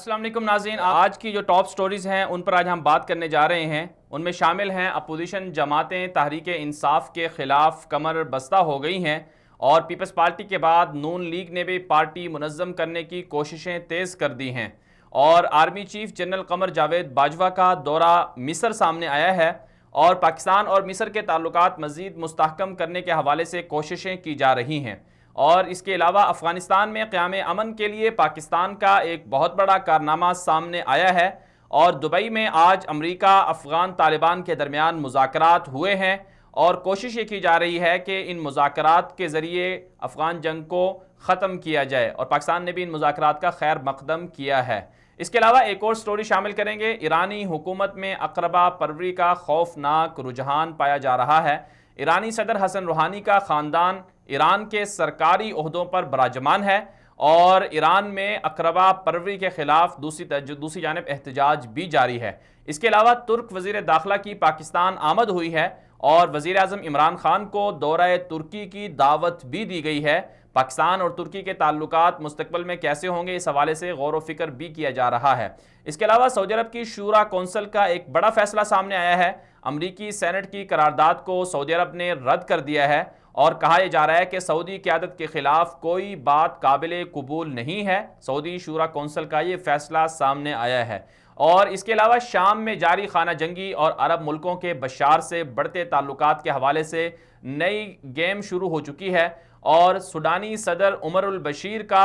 अस्सलाम वालेकुम नाज़रीन, आज की जो टॉप स्टोरीज़ हैं उन पर आज हम बात करने जा रहे हैं। उनमें शामिल हैं अपोजिशन जमातें तहरीक इंसाफ के ख़िलाफ़ कमर बस्ता हो गई हैं और पीपल्स पार्टी के बाद नून लीग ने भी पार्टी मुनज़्ज़म करने की कोशिशें तेज़ कर दी हैं और army chief general Qamar Javed Bajwa का दौरा मिस्र सामने आया है और पाकिस्तान और मिस्र के ताल्लुकात मज़ीद मुस्तहकम करने के हवाले से कोशिशें की जा रही हैं। और इसके अलावा अफ़गानिस्तान में क़याम अमन के लिए पाकिस्तान का एक बहुत बड़ा कारनामा सामने आया है और दुबई में आज अमरीका अफ़गान तालिबान के दरमियान मुज़ाकरात हुए हैं और कोशिश ये की जा रही है कि इन मुज़ाकरात के ज़रिए अफ़गान जंग को ख़त्म किया जाए और पाकिस्तान ने भी इन मुज़ाकरात का खैर मकदम किया है। इसके अलावा एक और स्टोरी शामिल करेंगे। ईरानी हुकूमत में अक़रबा परवरी का खौफनाक रुझान पाया जा रहा है। ईरानी सदर हसन रूहानी का ख़ानदान ईरान के सरकारी ओहदों पर बराजमान है और ईरान में अक़रबा परवरी के ख़िलाफ़ दूसरी जानिब एहतजाज भी जारी है। इसके अलावा तुर्क वज़ीर दाखिला की पाकिस्तान आमद हुई है और वज़ीर आज़म इमरान खान को दौरा तुर्की की दावत भी दी गई है। पाकिस्तान और तुर्की के ताल्लुकात मुस्तकबिल में कैसे होंगे, इस हवाले से गौर व फिक्र भी किया जा रहा है। इसके अलावा सऊदी अरब की शूरा कौंसिल का एक बड़ा फैसला सामने आया है। अमरीकी सेनेट की करारदाद को सऊदी अरब ने रद्द कर दिया है और कहा यह जा रहा है कि सऊदी क़यादत के खिलाफ कोई बात काबिल कबूल नहीं है। सऊदी शूरा कौंसिल का ये फैसला सामने आया है। और इसके अलावा शाम में जारी खाना जंगी और अरब मुल्कों के बशार से बढ़ते ताल्लुकात के हवाले से नई गेम शुरू हो चुकी है और सुडानी सदर उमरुल बशीर का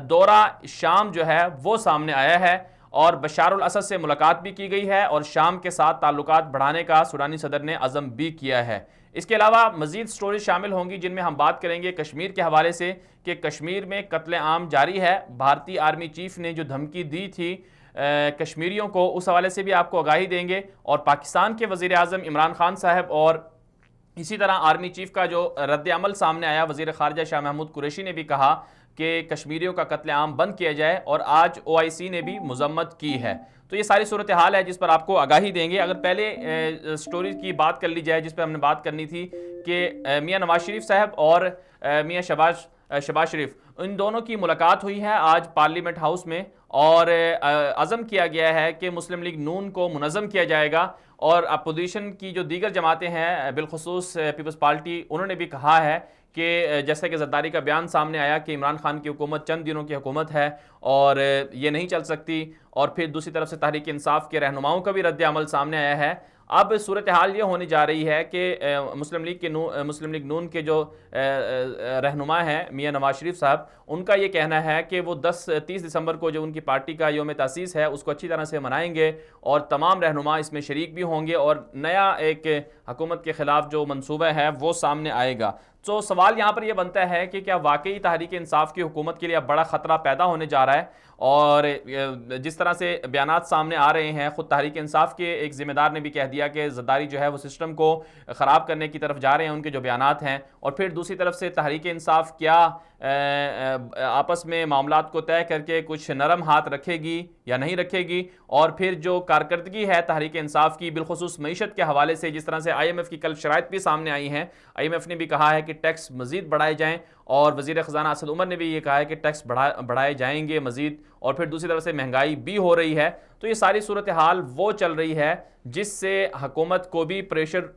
दौरा शाम जो है वो सामने आया है और बशारुल असद से मुलाकात भी की गई है और शाम के साथ ताल्लुकात बढ़ाने का सुडानी सदर ने अज़म भी किया है। इसके अलावा मज़ीद स्टोरी शामिल होंगी जिनमें हम बात करेंगे कश्मीर के हवाले से कि कश्मीर में कत्ले आम जारी है। भारतीय आर्मी चीफ ने जो धमकी दी थी कश्मीरियों को, उस हवाले से भी आपको आगाही देंगे और पाकिस्तान के वज़ीर आज़म इमरान खान साहब और इसी तरह आर्मी चीफ का जो रद्द अमल सामने आया, वज़ीर ख़ारिजा शाह महमूद कुरैशी ने भी कहा कि कश्मीरियों का कत्लेआम बंद किया जाए और आज OIC ने भी मज़म्मत की है। तो ये सारी सूरत हाल है जिस पर आपको आगाही देंगे। अगर पहले स्टोरी की बात कर ली जाए जिस पर हमने बात करनी थी कि मियाँ नवाज शरीफ साहब और मियाँ शहबाज शरीफ, इन दोनों की मुलाकात हुई है आज पार्लियामेंट हाउस में और अज़म किया गया है कि मुस्लिम लीग नून को मुनज़्ज़म किया जाएगा और अपोजिशन की जो दीगर जमातें हैं बिलखुसूस पीपल्स पार्टी, उन्होंने भी कहा है कि जैसे कि ज़रदारी का बयान सामने आया कि इमरान खान की हुकूमत चंद दिनों की हुकूमत है और ये नहीं चल सकती और फिर दूसरी तरफ से तहरीक इंसाफ के रहनुमाओं का भी रद्द अमल सामने आया है। अब सूरत हाल ये होने जा रही है कि मुस्लिम लीग नून के जो रहनुमा हैं मियाँ नवाज शरीफ साहब, उनका ये कहना है कि वो 30 दिसंबर को जो उनकी पार्टी का यौम तासीस है उसको अच्छी तरह से मनाएंगे और तमाम रहनुमा इसमें शरीक भी होंगे और नया एक हुकूमत के ख़िलाफ़ जो मनसूबा है वो सामने आएगा। तो सवाल यहाँ पर यह बनता है कि क्या वाकई तहरीक इंसाफ की हुकूमत के लिए अब बड़ा ख़तरा पैदा होने जा रहा है और जिस तरह से बयानात सामने आ रहे हैं, ख़ुद तहरीक इंसाफ के एक ज़िम्मेदार ने भी कह दिया कि ज़रदारी जो है वो सिस्टम को ख़राब करने की तरफ जा रहे हैं, उनके जो बयानात हैं। और फिर दूसरी तरफ से तहरीक इंसाफ क्या आपस में मामलात को तय करके कुछ नरम हाथ रखेगी या नहीं रखेगी, और फिर जो कारकर्दगी है तहरीक इंसाफ की बिलखुसूस मईशत के हवाले से, जिस तरह से IMF की कल शराइत भी सामने आई हैं। IMF ने भी कहा है कि टैक्स मज़ीद बढ़ाए जाएँ और वज़ीर ख़जाना असद उमर ने भी ये कहा है कि टैक्स बढ़ाए जाएंगे मज़ीद, और फिर दूसरी तरफ से महंगाई भी हो रही है। तो ये सारी सूरत हाल वो चल रही है जिससे हुकूमत को भी प्रेशर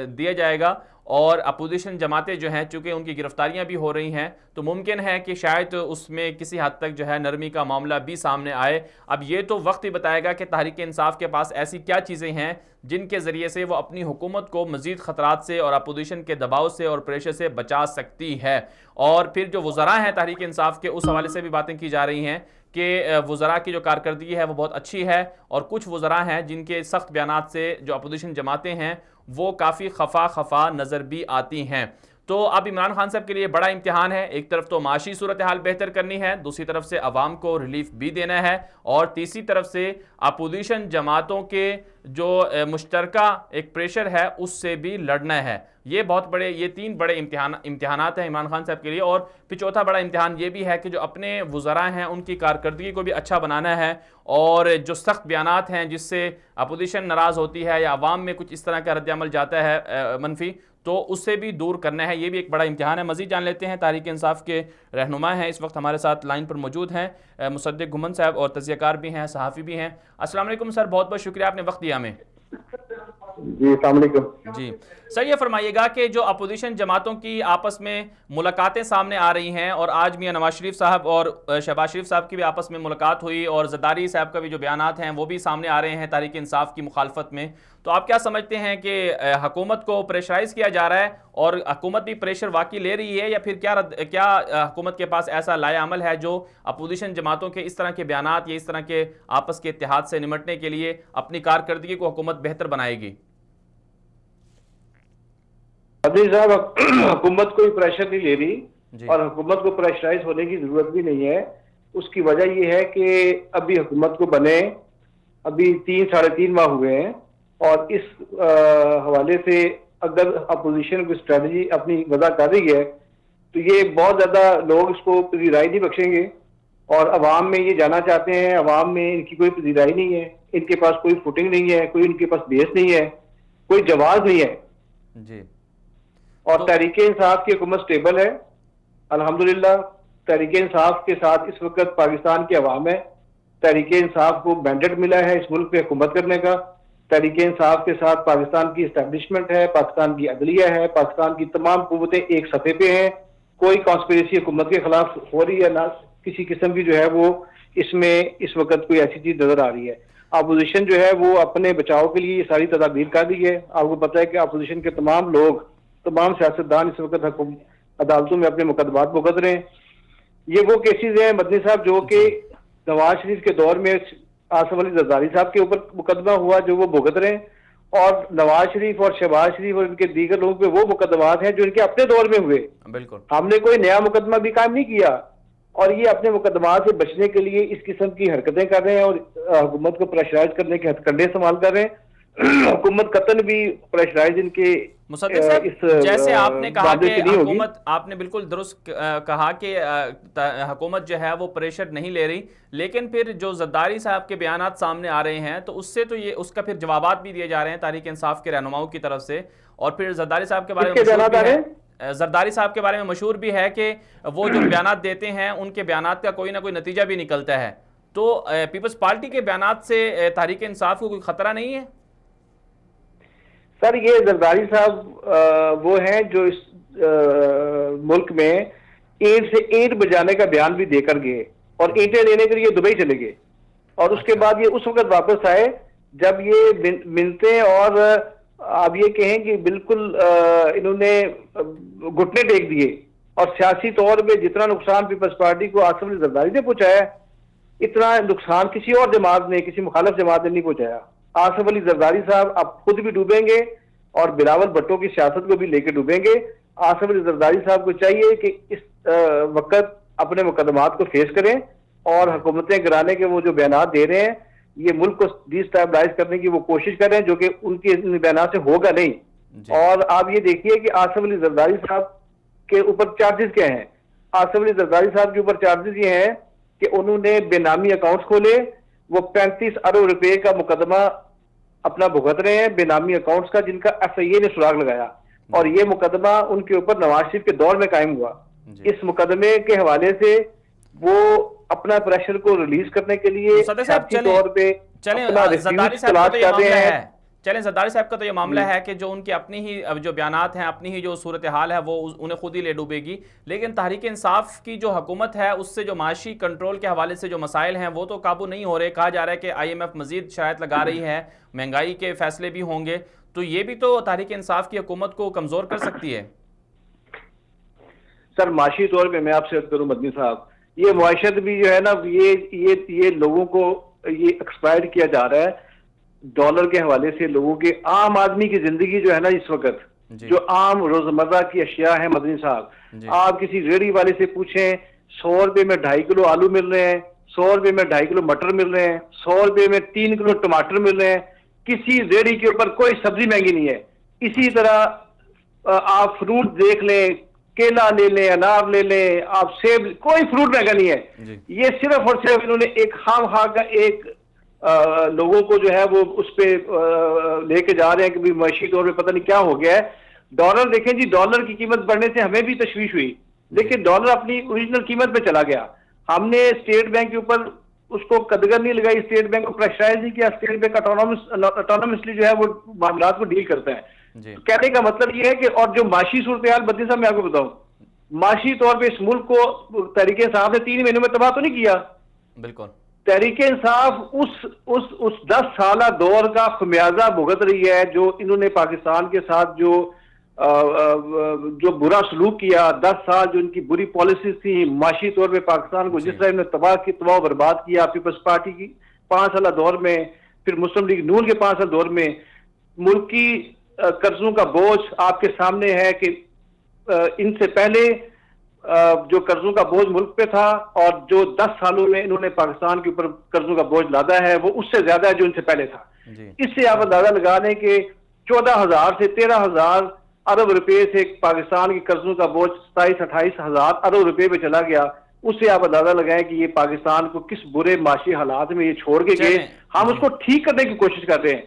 दिया जाएगा और अपोजिशन जमातें जो हैं, चूँकि उनकी गिरफ्तारियां भी हो रही हैं, तो मुमकिन है कि शायद उसमें किसी हद तक जो है नरमी का मामला भी सामने आए। अब ये तो वक्त ही बताएगा कि तहरीक इंसाफ के पास ऐसी क्या चीज़ें हैं जिनके ज़रिए से वो अपनी हुकूमत को मज़ीद ख़तरात से और अपोजिशन के दबाव से और प्रेशर से बचा सकती है। और फिर जो वज़रा हैं तहरीक इंसाफ के, उस हवाले से भी बातें की जा रही हैं कि वज़रा की जो कारकर्दगी है वो बहुत अच्छी है और कुछ वज़रा हैं जिनके सख्त बयानात से जो अपोजिशन जमातें हैं वो काफ़ी खफा नज़र भी आती हैं। तो अब इमरान खान साहब के लिए बड़ा इम्तिहान है। एक तरफ तो माशी सूरत हाल बेहतर करनी है, दूसरी तरफ से अवाम को रिलीफ भी देना है और तीसरी तरफ से अपोजिशन जमातों के जो मुश्तरका एक प्रेशर है उससे भी लड़ना है। ये तीन बड़े इम्तिहानात हैं इमरान खान साहब के लिए। और फिर चौथा बड़ा इम्तिहान ये भी है कि जो अपने वज़रा हैं उनकी कारकर्दगी को भी अच्छा बनाना है और जो सख्त बयानात हैं जिससे अपोजिशन नाराज़ होती है या अवाम में कुछ इस तरह का रद्द अमल जाता है मनफी, तो उससे भी दूर करना है। ये भी एक बड़ा इम्तिहान है। मजीद जान लेते हैं, तहरीक इंसाफ के रहनुमा हैं, इस वक्त हमारे साथ लाइन पर मौजूद हैं, मुसद्दिक घुमन साहब, और तज़कियाकार भी हैं, सहाफ़ी भी हैं। अस्सलाम वालेकुम सर, बहुत बहुत शुक्रिया आपने वक्त दिया हमें। जी अस्सलाम वालेकुम। जी सर, ये फरमाइएगा कि जो अपोजिशन जमातों की आपस में मुलाकातें सामने आ रही हैं, और आज मियां नवाज शरीफ साहब और शहबाज शरीफ साहब की भी आपस में मुलाकात हुई, और जरदारी साहब का भी जो बयानात हैं वो भी सामने आ रहे हैं तहरीक इंसाफ की मुखालफत में, तो आप क्या समझते हैं कि हुकूमत को प्रेशराइज किया जा रहा है, और हुकूमत भी प्रेशर वाकई ले रही है, या फिर क्या हुकूमत के पास ऐसा लाएअमल है जो अपोजिशन जमातों के इस तरह के बयानात या इस तरह के आपस के इत्तेहाद से निमटने के लिए अपनी कारकर्दगी को हुकूमत बेहतर बनाएगी? अभी साहब हुकूमत कोई प्रेशर नहीं ले रही और हुकूमत को प्रेशराइज होने की जरूरत भी नहीं है। उसकी वजह यह है कि अभी हुकूमत को बने अभी 3-3.5 माह हुए हैं, और इस हवाले से अगर अपोजिशन की स्ट्रेटजी अपनी वजह कर रही है तो ये बहुत ज्यादा लोग इसको पजीराई नहीं बख्शेंगे, और अवाम में ये जाना चाहते हैं। अवाम में इनकी कोई पजीराई नहीं है, इनके पास कोई फुटिंग नहीं है, कोई इनके पास बेस नहीं है, कोई जवाब नहीं है जी। और तहरीक इंसाफ की हुकूमत स्टेबल है अल्हम्दुलिल्लाह। तहरीक इंसाफ के साथ इस वक्त पाकिस्तान की अवाम है। तहरीक इंसाफ को मैंडेट मिला है इस मुल्क पे हुकूमत करने का। तहरीक इंसाफ के साथ पाकिस्तान की इस्टेब्लिशमेंट है, पाकिस्तान की अदलिया है, पाकिस्तान की तमाम कुव्वतें एक सतह पे हैं। कोई कॉन्स्पिरेसी हुकूमत के खिलाफ हो रही है ना, किसी किस्म की जो है वो इसमें इस वक्त कोई ऐसी चीज नजर आ रही है। अपोजिशन जो है वो अपने बचाव के लिए सारी तदाबीर कर दी है। आपको पता है कि अपोजिशन के तमाम लोग, तमाम सियासतदान इस वक्त अदालतों में अपने मुकदमात भुगत रहे हैं। ये वो केसेस हैं मदनी साहब जो कि नवाज शरीफ के दौर में आसिफ अली जरदारी साहब के ऊपर मुकदमा हुआ जो वो भुगत रहे हैं, और नवाज शरीफ और शहबाज शरीफ और इनके दीगर लोगों पे वो मुकदमात हैं जो इनके अपने दौर में हुए। बिल्कुल, हमने कोई नया मुकदमा भी कायम नहीं किया, और ये अपने मुकदमात से बचने के लिए इस किस्म की हरकतें कर रहे हैं और हुकूमत को प्रेशराइज करने के हथकंडे इस्तेमाल कर रहे हैं। हुकूमत कतन भी प्रेशराइज इनके मुसद्दिक साहब, जैसे आपने कहा कि हुकूमत, आपने बिल्कुल दुरुस्त कहा कि हुकूमत जो है वो प्रेशर नहीं ले रही, लेकिन फिर जो जरदारी साहब के बयानात सामने आ रहे हैं तो उससे तो ये उसका फिर जवाबात भी दिए जा रहे हैं तहरीक इंसाफ के रहनुमाओं की तरफ से, और फिर जरदारी साहब के बारे में जरदारी साहब के बारे में मशहूर भी है कि वो जो बयानात देते हैं उनके बयानात का कोई ना कोई नतीजा भी निकलता है। तो पीपल्स पार्टी के बयानात से तहरीक इंसाफ को कोई खतरा नहीं है? सर, ये जरदारी साहब वो हैं जो इस मुल्क में ईंट से ईंट बजाने का बयान भी देकर गए, और ईंटें लेने के लिए दुबई चले गए, और उसके बाद ये उस वक्त वापस आए जब ये मिलते, और आप ये कहें कि बिल्कुल इन्होंने घुटने टेक दिए, और सियासी तौर पे जितना नुकसान पीपल्स पार्टी को आसिफ अली जरदारी ने पहुंचाया इतना नुकसान किसी और जमात ने, किसी मुखालिफ जमात ने नहीं पहुंचाया। आसिफ अली जरदारी साहब अब खुद भी डूबेंगे और बिलावल भुट्टो की सियासत को भी लेके डूबेंगे। आसिफ अली जरदारी साहब को चाहिए कि इस वक्त अपने मुकदमात को फेस करें, और हुकूमतें गिराने के वो जो बयानात दे रहे हैं, ये मुल्क को डिस्टेबलाइज करने की वो कोशिश कर रहे हैं, जो कि उनके बयानात से होगा नहीं। और आप ये देखिए कि आसिफ अली जरदारी साहब के ऊपर चार्जेस क्या हैं। आसिफ अली जरदारी साहब के ऊपर चार्जेस ये हैं कि उन्होंने बेनामी अकाउंट्स खोले, वो 35 अरब रुपए का मुकदमा अपना भुगत रहे हैं बेनामी अकाउंट्स का, जिनका FIA ने सुराग लगाया, और ये मुकदमा उनके ऊपर नवाज शरीफ के दौर में कायम हुआ। इस मुकदमे के हवाले से वो अपना प्रेशर को रिलीज करने के लिए तौर पे चलें, जरदारी साहब का तो ये मामला है कि जो उनकी अपनी ही जो बयानात हैं, अपनी ही जो सूरत हाल है वो उन्हें खुद ही ले डूबेगी, लेकिन तहरीक इंसाफ की जो हुकूमत है उससे जो माशी कंट्रोल के हवाले से जो मसाइल हैं वो तो काबू नहीं हो रहे। कहा जा रहा है कि IMF मजीद शराइत लगा रही है, महंगाई के फैसले भी होंगे, तो ये भी तो तहरीक इंसाफ की हुकूमत को कमजोर कर सकती है। सर, माशी तौर पर मैं आपसे अर्ज करूं मदनी साहब, ये मुआशरत भी जो है ना, ये लोगों को ये एक्सपायर किया जा रहा है डॉलर के हवाले से। लोगों के आम आदमी की जिंदगी जो है ना इस वक्त, जो आम रोजमर्रा की अशिया है मदनी साहब, आप किसी रेडी वाले से पूछें 100 रुपए में 2.5 किलो आलू मिल रहे हैं, 100 रुपए में 2.5 किलो मटर मिल रहे हैं, 100 रुपए में 3 किलो टमाटर मिल रहे हैं। किसी रेडी के ऊपर कोई सब्जी महंगी नहीं है। इसी तरह आप फ्रूट देख लें, केला ले लें, अनार ले लें, आप सेब, कोई फ्रूट महंगा नहीं है। ये सिर्फ और सिर्फ इन्होंने एक खाम खा का एक लोगों को जो है वो उस पे लेके जा रहे हैं कि माशी तौर पे पता नहीं क्या हो गया है। डॉलर देखें जी, डॉलर की कीमत बढ़ने से हमें भी तशवीश हुई, लेकिन डॉलर अपनी ओरिजिनल कीमत पे चला गया। हमने स्टेट बैंक के ऊपर उसको कदगर नहीं लगाई, स्टेट बैंक को प्रेशराइज नहीं किया। स्टेट बैंक ऑटोनॉमसली जो है वो मामला को डील करता है। तो कहने का मतलब ये है कि, और जो माशी सूरत हाल बदली साहब मैं आपको बताऊं, माशी तौर पे इस मुल्क को तहरीक इंसाफ ने 3 महीनों में तबाह तो नहीं किया। बिल्कुल, तहरीक इंसाफ उस 10 साल दौर का खमियाजा भुगत रही है, जो इन्होंने पाकिस्तान के साथ जो बुरा सलूक किया, 10 साल जो इनकी बुरी पॉलिसीज थी, माशी तौर पे पाकिस्तान को जिस तरह इन्होंने तबाह बर्बाद किया, पीपल्स पार्टी की 5 साल दौर में, फिर मुस्लिम लीग नून के 5 साल दौर में, मुल्क की कर्जों का बोझ आपके सामने है कि इनसे पहले जो कर्जों का बोझ मुल्क पे था, और जो 10 सालों में इन्होंने पाकिस्तान के ऊपर कर्जों का बोझ लादा है, वो उससे ज्यादा है जो इनसे पहले था। इससे आप अंदाजा लगा लें कि 14,000 से 13,000 अरब रुपए से पाकिस्तान के कर्जों का बोझ 27-28 हजार अरब रुपए पे चला गया। उससे आप अंदाजा लगाएं कि ये पाकिस्तान को किस बुरे माशी हालात में ये छोड़ के गए। हम उसको ठीक करने की कोशिश कर रहे हैं,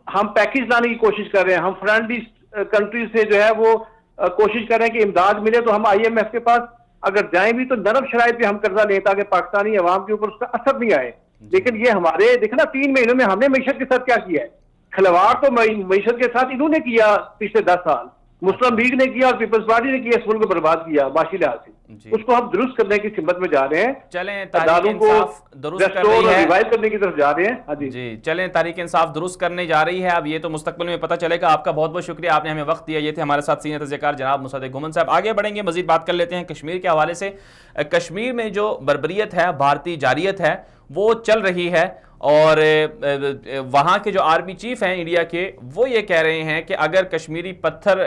हम पैकेज लाने की कोशिश कर रहे हैं, हम फ्रेंडली कंट्रीज से जो है वो कोशिश कर रहे हैं कि इमदाद मिले। तो हम IMF के पास अगर जाएं भी तो नरम शराइत पे हम कर्जा लें, ताकि पाकिस्तानी अवाम के ऊपर उसका असर नहीं आए। लेकिन ये हमारे देखना 3 महीनों में हमने मीशत के साथ क्या किया है। खिलवाड़ तो मीशत के साथ इन्होंने किया पिछले 10 साल, मुस्लिम लीग ने किया और पीपल्स पार्टी ने किया, इस मुल्क को बर्बाद किया माशी लिहाज से। उसको हम दुरुस्त करने की सिमत में जा रहे हैं, चलें तहरीक इंसाफ दुरुस्त कर रही है, रिवाइव करने की तरफ जा रहे हैं। हाँ जी, चलें तहरीक इंसाफ दुरुस्त करने जा रही है। अब ये तो मुस्तकबिल में पता चलेगा। आपका बहुत बहुत शुक्रिया, आपने हमें वक्त दिया। ये थे हमारे साथ सीनियर तज़कियाकार जनाब मुसद्दिक घुमन साहब। आगे बढ़ेंगे, मजीद बात कर लेते हैं कश्मीर के हवाले से। कश्मीर में जो बर्बरियत है, भारतीय जारियत है, वो चल रही है, और वहाँ के जो आर्मी चीफ हैं इंडिया के, वो ये कह रहे हैं कि अगर कश्मीरी पत्थर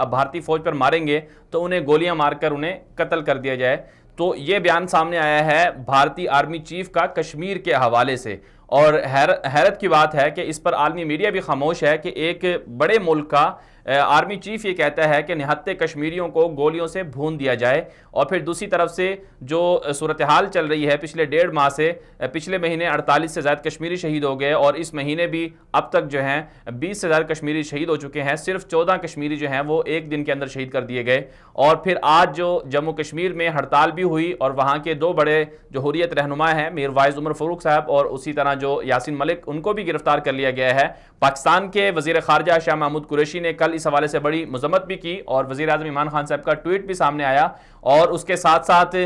भारतीय फौज पर मारेंगे तो उन्हें गोलियां मारकर उन्हें कत्ल कर दिया जाए। तो ये बयान सामने आया है भारतीय आर्मी चीफ का कश्मीर के हवाले से, और हैरत की बात है कि इस पर आलमी मीडिया भी खामोश है कि एक बड़े मुल्क का आर्मी चीफ ये कहता है कि निहत्ते कश्मीरियों को गोलियों से भून दिया जाए। और फिर दूसरी तरफ से जो सूरत हाल चल रही है पिछले 1.5 माह से, पिछले महीने 48 से ज़्यादा कश्मीरी शहीद हो गए, और इस महीने भी अब तक जो हैं 20 से ज़्यादा कश्मीरी शहीद हो चुके हैं। सिर्फ 14 कश्मीरी जो हैं वो एक दिन के अंदर शहीद कर दिए गए। और फिर आज जो जम्मू कश्मीर में हड़ताल भी हुई, और वहाँ के 2 बड़े जो हुर्रियत रहनुमा हैं, मीर वाइज उमर फ़ारूक साहब और उसी तरह जो यासीन मलिक, उनको भी गिरफ्तार कर लिया गया है। पाकिस्तान के वज़ीर ख़ारजा शाह महमूद कुरैशी ने कल इस हवाले से बड़ी मजम्मत भी की, और वज़ीर आज़म इमरान खान साहब का ट्वीट भी सामने आया। और उसके साथ साथ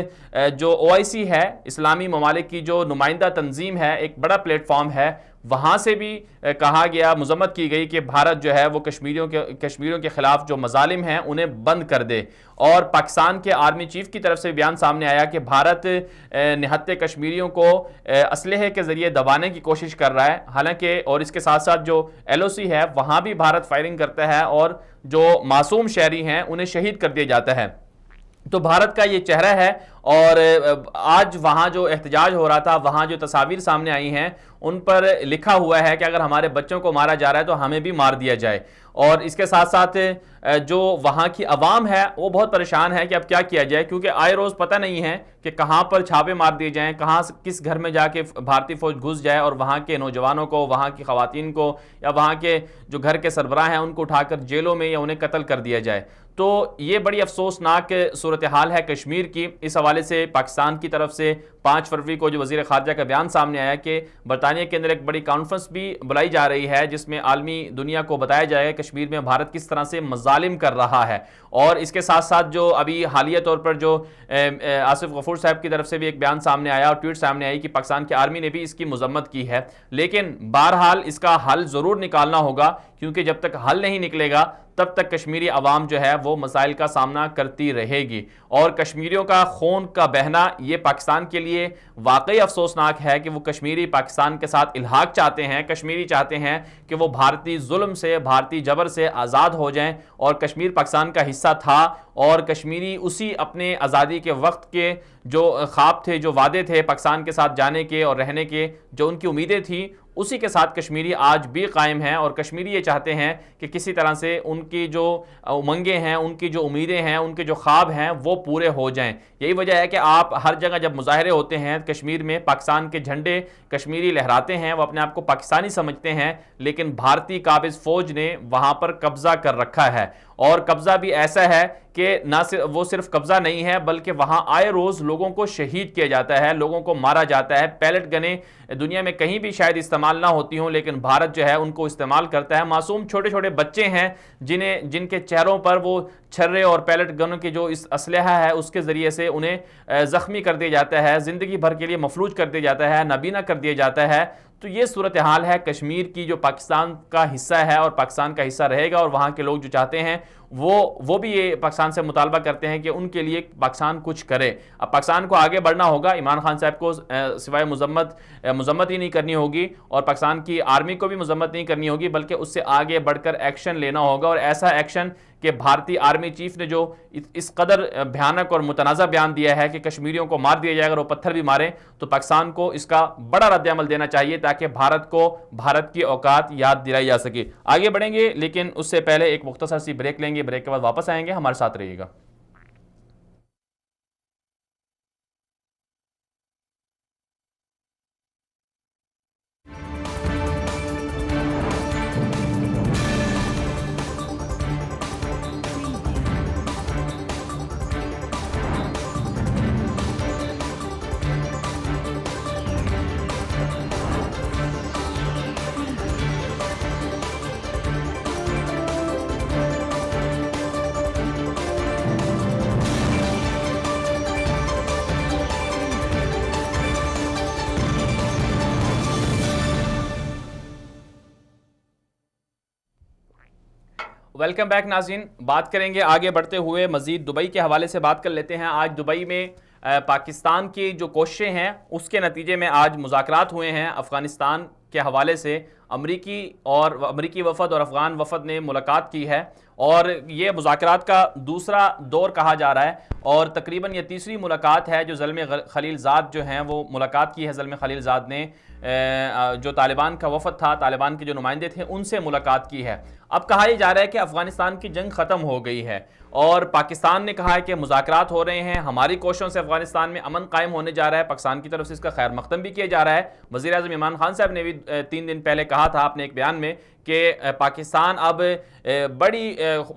जो OIC है, इस्लामी ममालिक की जो नुमाइंदा तंजीम है, एक बड़ा प्लेटफॉर्म है, वहाँ से भी कहा गया, मजम्मत की गई कि भारत जो है वो कश्मीरियों के खिलाफ जो मजालिम हैं उन्हें बंद कर दे। और पाकिस्तान के आर्मी चीफ की तरफ से बयान सामने आया कि भारत निहत्ते कश्मीरियों को असलहे के जरिए दबाने की कोशिश कर रहा है। हालांकि और इसके साथ साथ जो LOC है वहाँ भी भारत फायरिंग करता है, और जो मासूम शहरी हैं उन्हें शहीद कर दिया जाता है। तो भारत का ये चेहरा है। और आज वहाँ जो एहतजाज हो रहा था, वहाँ जो तस्वीर सामने आई हैं, उन पर लिखा हुआ है कि अगर हमारे बच्चों को मारा जा रहा है तो हमें भी मार दिया जाए। और इसके साथ साथ जो वहाँ की आवाम है वो बहुत परेशान है कि अब क्या किया जाए, क्योंकि आए रोज़ पता नहीं है कि कहाँ पर छापे मार दिए जाएं, कहाँ किस घर में जाके भारतीय फौज घुस जाए और वहाँ के नौजवानों को, वहाँ की ख़वातीन को, या वहाँ के जो घर के सरबराह हैं उनको उठाकर जेलों में या उन्हें कत्ल कर दिया जाए। तो ये बड़ी अफसोसनाक सूरत हाल है कश्मीर की। इस हवाले से पाकिस्तान की तरफ से 5 फरवरी को जो वज़ीर ख़ारजा का बयान सामने आया कि बरतानिया के अंदर एक बड़ी कॉन्फ्रेंस भी बुलाई जा रही है, जिसमें आलमी दुनिया को बताया जाएगा कश्मीर में भारत किस तरह से मजालिम कर रहा है। और इसके साथ साथ जो अभी हालिया तौर पर जो आसिफ गफूर साहब की तरफ से भी एक बयान सामने आया और ट्वीट सामने आई कि पाकिस्तान की आर्मी ने भी इसकी मजम्मत की है। लेकिन बहरहाल इसका हल ज़रूर निकालना होगा, क्योंकि जब तक हल नहीं निकलेगा तब तक कश्मीरी अवाम जो है वो मसाइल का सामना करती रहेगी। और कश्मीरियों का खून का बहना ये पाकिस्तान के लिए वाकई अफसोसनाक है कि वो कश्मीरी पाकिस्तान के साथ इल्हाक चाहते हैं। कश्मीरी चाहते हैं कि वो भारतीय जुल्म से, भारतीय जबर से आज़ाद हो जाएं, और कश्मीर पाकिस्तान का हिस्सा था, और कश्मीरी उसी अपने आज़ादी के वक्त के जो ख्वाब थे, जो वादे थे पाकिस्तान के साथ जाने के और रहने के, जो उनकी उम्मीदें थी, उसी के साथ कश्मीरी आज भी कायम हैं। और कश्मीरी ये चाहते हैं कि किसी तरह से उनकी जो उमंगें हैं, उनकी जो उम्मीदें हैं, उनके जो ख्वाब हैं वो पूरे हो जाएं। यही वजह है कि आप हर जगह जब मुजाहरे होते हैं कश्मीर में, पाकिस्तान के झंडे कश्मीरी लहराते हैं, वो अपने आप को पाकिस्तानी समझते हैं, लेकिन भारतीय काबिज फौज ने वहां पर कब्जा कर रखा है। और कब्जा भी ऐसा है कि ना वो सिर्फ कब्जा नहीं है, बल्कि वहां आए रोज लोगों को शहीद किया जाता है, लोगों को मारा जाता है। पैलेट गने दुनिया में कहीं भी शायद इस्तेमाल ना होती हों, लेकिन भारत जो है उनको इस्तेमाल करता है। मासूम छोटे छोटे बच्चे हैं जिनके चेहरों पर वो छर्रे और पैलेट गनों के जो इस असलहा है उसके जरिए से उन्हें जख्मी कर दिया जाता है, जिंदगी भर के लिए मफलूज कर दिया जाता है, नाबीना कर दिया जाता है। तो ये सूरत हाल है कश्मीर की, जो पाकिस्तान का हिस्सा है और पाकिस्तान का हिस्सा रहेगा। और वहाँ के लोग जो चाहते हैं वो भी ये पाकिस्तान से मुतालबा करते हैं कि उनके लिए पाकिस्तान कुछ करे। अब पाकिस्तान को आगे बढ़ना होगा, इमरान खान साहब को सिवाय मजम्मत ही नहीं करनी होगी, और पाकिस्तान की आर्मी को भी मजम्मत नहीं करनी होगी, बल्कि उससे आगे बढ़कर एक्शन लेना होगा। और ऐसा एक्शन कि भारतीय आर्मी चीफ ने जो इस कदर भयानक और मुतनाज़ा बयान दिया है कि कश्मीरियों को मार दिया जाएगा, अगर वो पत्थर भी मारे, तो पाकिस्तान को इसका बड़ा रद्द-ए-अमल देना चाहिए ताकि भारत को भारत की औकात याद दिलाई जा सके। आगे बढ़ेंगे, लेकिन उससे पहले एक मुख्तसर सी ब्रेक लेंगे। ब्रेक के बाद वापस आएंगे, हमारे साथ रहिएगा। वेलकम बैक नाज़रीन। बात करेंगे आगे बढ़ते हुए मज़ीद दुबई के हवाले से बात कर लेते हैं। आज दुबई में पाकिस्तान की जो कोशिशें हैं उसके नतीजे में आज मुज़ाकरात हुए हैं अफ़गानिस्तान के हवाले से। अमरीकी वफ़द और अफ़गान वफ़द ने मुलाकात की है, और ये मुज़ाकरात का दूसरा दौर कहा जा रहा है, और तकरीबन ये तीसरी मुलाकात है जो ज़ल्मे खलीलज़ाद जो हैं वो मुलाकात की है। ज़ल्मे खलीलज़ाद ने जो तालिबान का वफ़द था, तालिबान के जो नुमाइंदे थे, उनसे मुलाकात की है। अब कहा यह जा रहा है कि अफ़गानिस्तान की जंग ख़त्म हो गई है, और पाकिस्तान ने कहा है कि मुज़ाकरात हो रहे हैं, हमारी कोशिशों से अफ़गानिस्तान में अमन कायम होने जा रहा है। पाकिस्तान की तरफ से इसका खैर मक़दम भी किया जा रहा है। वज़ीर-ए-आज़म इमरान खान साहब ने भी 3 दिन पहले कहा था अपने एक बयान में कि पाकिस्तान अब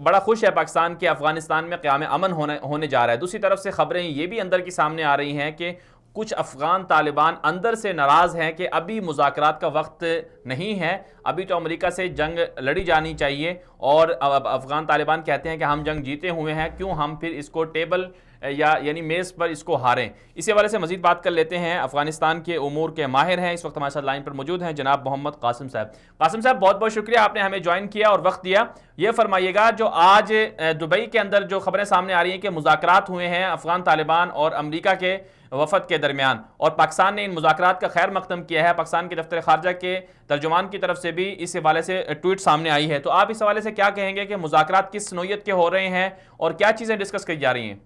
बड़ा खुश है पाकिस्तान के अफ़गानिस्तान में क़याम अमन होने जा रहा है। दूसरी तरफ से खबरें ये भी अंदर की सामने आ रही हैं कि कुछ अफ़गान तालिबान अंदर से नाराज़ हैं कि अभी मुज़ाकरात का वक्त नहीं है, अभी तो अमेरिका से जंग लड़ी जानी चाहिए। और अफ़गान तालिबान कहते हैं कि हम जंग जीते हुए हैं, क्यों हम फिर इसको टेबल यानी मेज़ पर इसको हारें। इसी हवाले से मज़ीद बात कर लेते हैं। अफ़गानिस्तान के उमूर के माहिर हैं, इस वक्त हमारे साथ लाइन पर मौजूद हैं जनाब मोहम्मद कासिम साहब। कासिम साहब, बहुत बहुत शुक्रिया, आपने हमें ज्वाइन किया और वक्त दिया। ये फरमाइएगा, जो आज दुबई के अंदर जो खबरें सामने आ रही हैं कि मुज़ाकरात हुए हैं अफ़गान तालिबान और अमरीका के वफद के दरमियान, और पाकिस्तान ने इन मुज़ाकरात का खैर मक़दम किया है, पाकिस्तान के दफ्तर ख़ारजा के तर्जुमान की तरफ से भी इस हवाले से ट्वीट सामने आई है, तो आप इस हवाले से क्या कहेंगे कि मुज़ाकरात किस नौइयत के हो रहे हैं और क्या चीज़ें डिस्कस की जा रही हैं?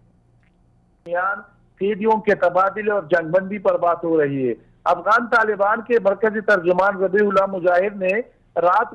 कैदियों के तबादले और जंगबंदी पर बात हो रही है। अफगान तालिबान के मरकजी तर्जुमान ज़बीहुल्लाह मुजाहिद ने रात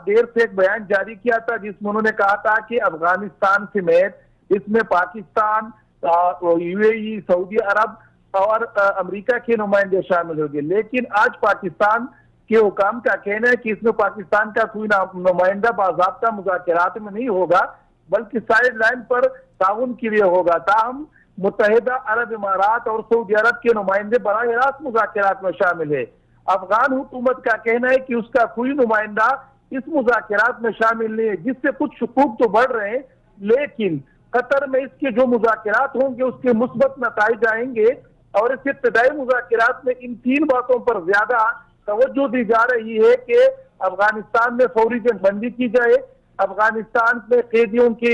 देर से एक बयान जारी किया था, जिसमें उन्होंने कहा था कि अफगानिस्तान समेत इसमें पाकिस्तान, यूएई, सऊदी अरब और अमेरिका के नुमाइंदे शामिल होंगे। लेकिन आज पाकिस्तान के हुकाम का कहना है कि इसमें पाकिस्तान का कोई नुमाइंदा बाज़ाब्ता मुज़ाकरात में नहीं होगा, बल्कि साइड लाइन पर ताउन के लिए होगा। ताहम मुत्तहिदा अरब इमारात और सऊदी अरब के नुमाइंदे बराह रास्त मुज़ाकरात में शामिल है। अफगान हुकूमत का कहना है कि उसका कोई नुमाइंदा इस मुज़ाकरात में शामिल नहीं है, जिससे कुछ शुकूक तो बढ़ रहे हैं, लेकिन कतर में इसके जो मुज़ाकरात होंगे उसके मुस्बत नताइज आएंगे। और इस इब्तदाई मुज़ाकरात में इन 3 बातों पर ज्यादा तवज्जो दी जा रही है कि अफगानिस्तान में फौरी जंगबंदी की जाए, अफगानिस्तान में कैदियों के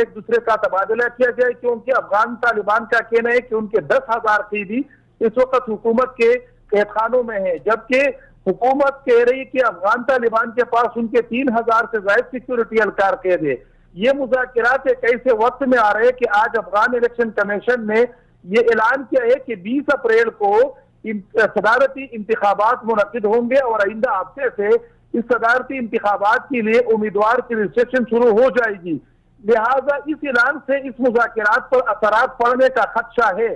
एक दूसरे का तबादला किया जाए, क्योंकि अफगान तालिबान का कहना है कि उनके 10,000 कैदी इस वक्त हुकूमत के कैदखानों में है, जबकि हुकूमत कह रही है कि अफगान तालिबान के पास उनके 3,000 से ज्यादा सिक्योरिटी एहलकार कैद है। ये मुज़ाकरात एक ऐसे वक्त में आ रहे हैं कि आज अफगान इलेक्शन कमीशन ने ये ऐलान किया है कि 20 अप्रैल को सदारती इंतखाबात मुनक्किद होंगे और आइंदा हफ्ते से इस सदारती इंतखाबात के लिए उम्मीदवार की रजिस्ट्रेशन शुरू हो जाएगी। लिहाजा इस ऐलान से इस मुज़ाकरात पर असरात पड़ने का खदशा है।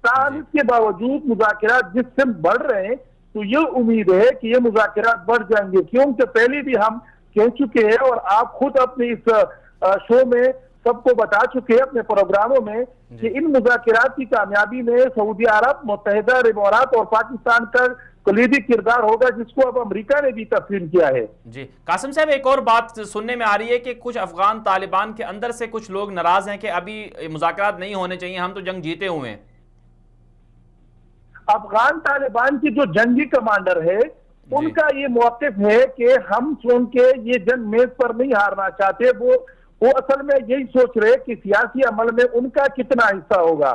ताहम इसके बावजूद मुज़ाकरात जिससे बढ़ रहे हैं तो ये उम्मीद है कि ये मुज़ाकरात बढ़ जाएंगे, क्योंकि पहले भी हम कह चुके हैं और आप खुद अपने इस शो में सबको बता चुके हैं अपने प्रोग्रामों में कि इन मुज़ाकरात की कामयाबी में सऊदी अरब, मुत्तहिदा अरब अमारात और पाकिस्तान का कलीदी किरदार होगा, जिसको अब अमेरिका ने भी तस्लीम किया है। जी कासिम साहब, एक और बात सुनने में आ रही है कि कुछ अफगान तालिबान के अंदर से कुछ लोग नाराज हैं कि अभी मुज़ाकरात नहीं होने चाहिए, हम तो जंग जीते हुए हैं। अफगान तालिबान की जो जंगी कमांडर है उनका ये मौक़िफ़ है कि हम सुन के ये जंग मेज पर नहीं हारना चाहते। वो असल में यही सोच रहे कि सियासी अमल में उनका कितना हिस्सा होगा,